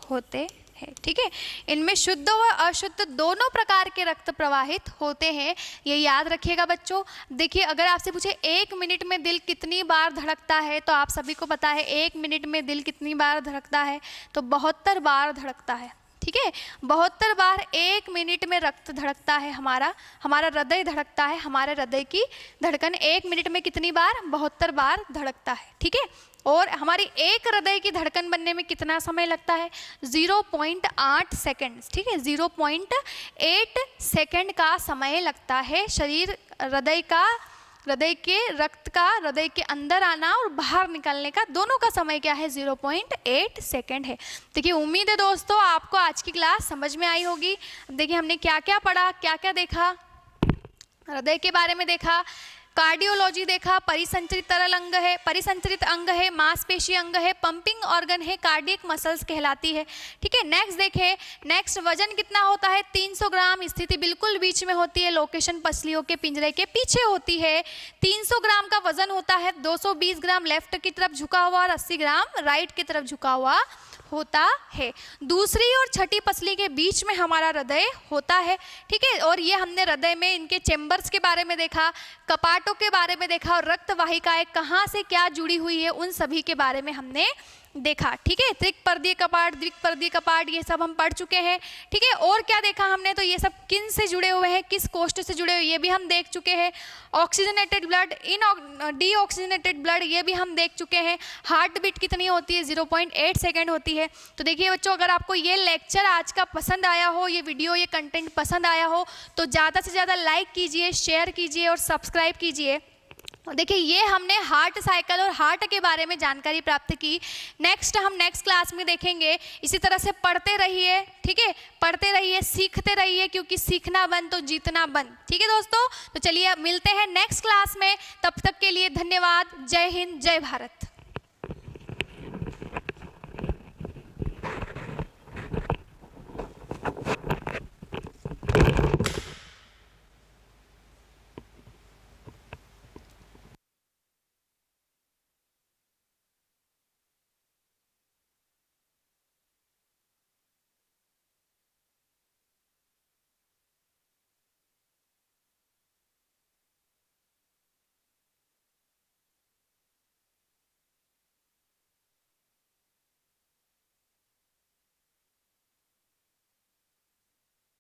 होते हैं, ठीक है। इनमें शुद्ध व अशुद्ध दोनों प्रकार के रक्त प्रवाहित होते हैं, ये याद रखिएगा बच्चों। देखिए अगर आपसे पूछे 1 मिनट में दिल कितनी बार धड़कता है, तो आप सभी को पता है 1 मिनट में दिल कितनी बार धड़कता है? तो 72 बार धड़कता है, ठीक है। 72 बार 1 मिनट में रक्त धड़कता है हमारा हृदय धड़कता है। हमारे हृदय की धड़कन 1 मिनट में कितनी बार? 72 बार धड़कता है, ठीक है। और हमारी एक हृदय की धड़कन बनने में कितना समय लगता है? 0.8 सेकेंड, ठीक है। 0.8 सेकेंड का समय लगता है शरीर हृदय के रक्त का हृदय के अंदर आना और बाहर निकलने का, दोनों का समय क्या है? 0.8 सेकेंड है। देखिए उम्मीद है दोस्तों आपको आज की क्लास समझ में आई होगी। देखिए हमने क्या क्या पढ़ा, क्या क्या देखा? हृदय के बारे में देखा, कार्डियोलॉजी देखा, परिसंचरित तरल अंग है, परिसंचरित अंग है, मांसपेशी अंग है, पंपिंग ऑर्गन है, कार्डियक मसल्स कहलाती है, ठीक है। नेक्स्ट देखें, नेक्स्ट वजन कितना होता है? 300 ग्राम। स्थिति बिल्कुल बीच में होती है, लोकेशन पसलियों के पिंजरे के पीछे होती है। 300 ग्राम का वजन होता है, 220 ग्राम लेफ्ट की तरफ झुका हुआ और 80 ग्राम राइट की तरफ झुका हुआ होता है। दूसरी और छठी पसली के बीच में हमारा हृदय होता है, ठीक है। और ये हमने हृदय में इनके चेम्बर्स के बारे में देखा, कपाटों के बारे में देखा और रक्त वाहिकाएं कहाँ से क्या जुड़ी हुई है उन सभी के बारे में हमने देखा, ठीक है। त्रिकपर्दीय कपाट, द्विपर्दीय कपाट, ये सब हम पढ़ चुके हैं, ठीक है। और क्या देखा हमने? तो ये सब किन से जुड़े हुए हैं, किस कोष्ठ से जुड़े हुए, ये भी हम देख चुके हैं। ऑक्सीजनेटेड ब्लड, डीऑक्सीजनेटेड ब्लड, ये भी हम देख चुके हैं। हार्ट बीट कितनी होती है? 0.8 सेकेंड होती है। तो देखिए बच्चों अगर आपको ये लेक्चर आज का पसंद आया हो, ये वीडियो, ये कंटेंट पसंद आया हो, तो ज़्यादा से ज़्यादा लाइक कीजिए, शेयर कीजिए और सब्सक्राइब कीजिए। देखिए ये हमने हार्ट साइकिल और हार्ट के बारे में जानकारी प्राप्त की। नेक्स्ट हम नेक्स्ट क्लास में देखेंगे। इसी तरह से पढ़ते रहिए, ठीक है, पढ़ते रहिए, सीखते रहिए, क्योंकि सीखना बंद तो जीतना बंद, ठीक है दोस्तों। तो चलिए मिलते हैं नेक्स्ट क्लास में, तब तक के लिए धन्यवाद। जय हिंद, जय भारत।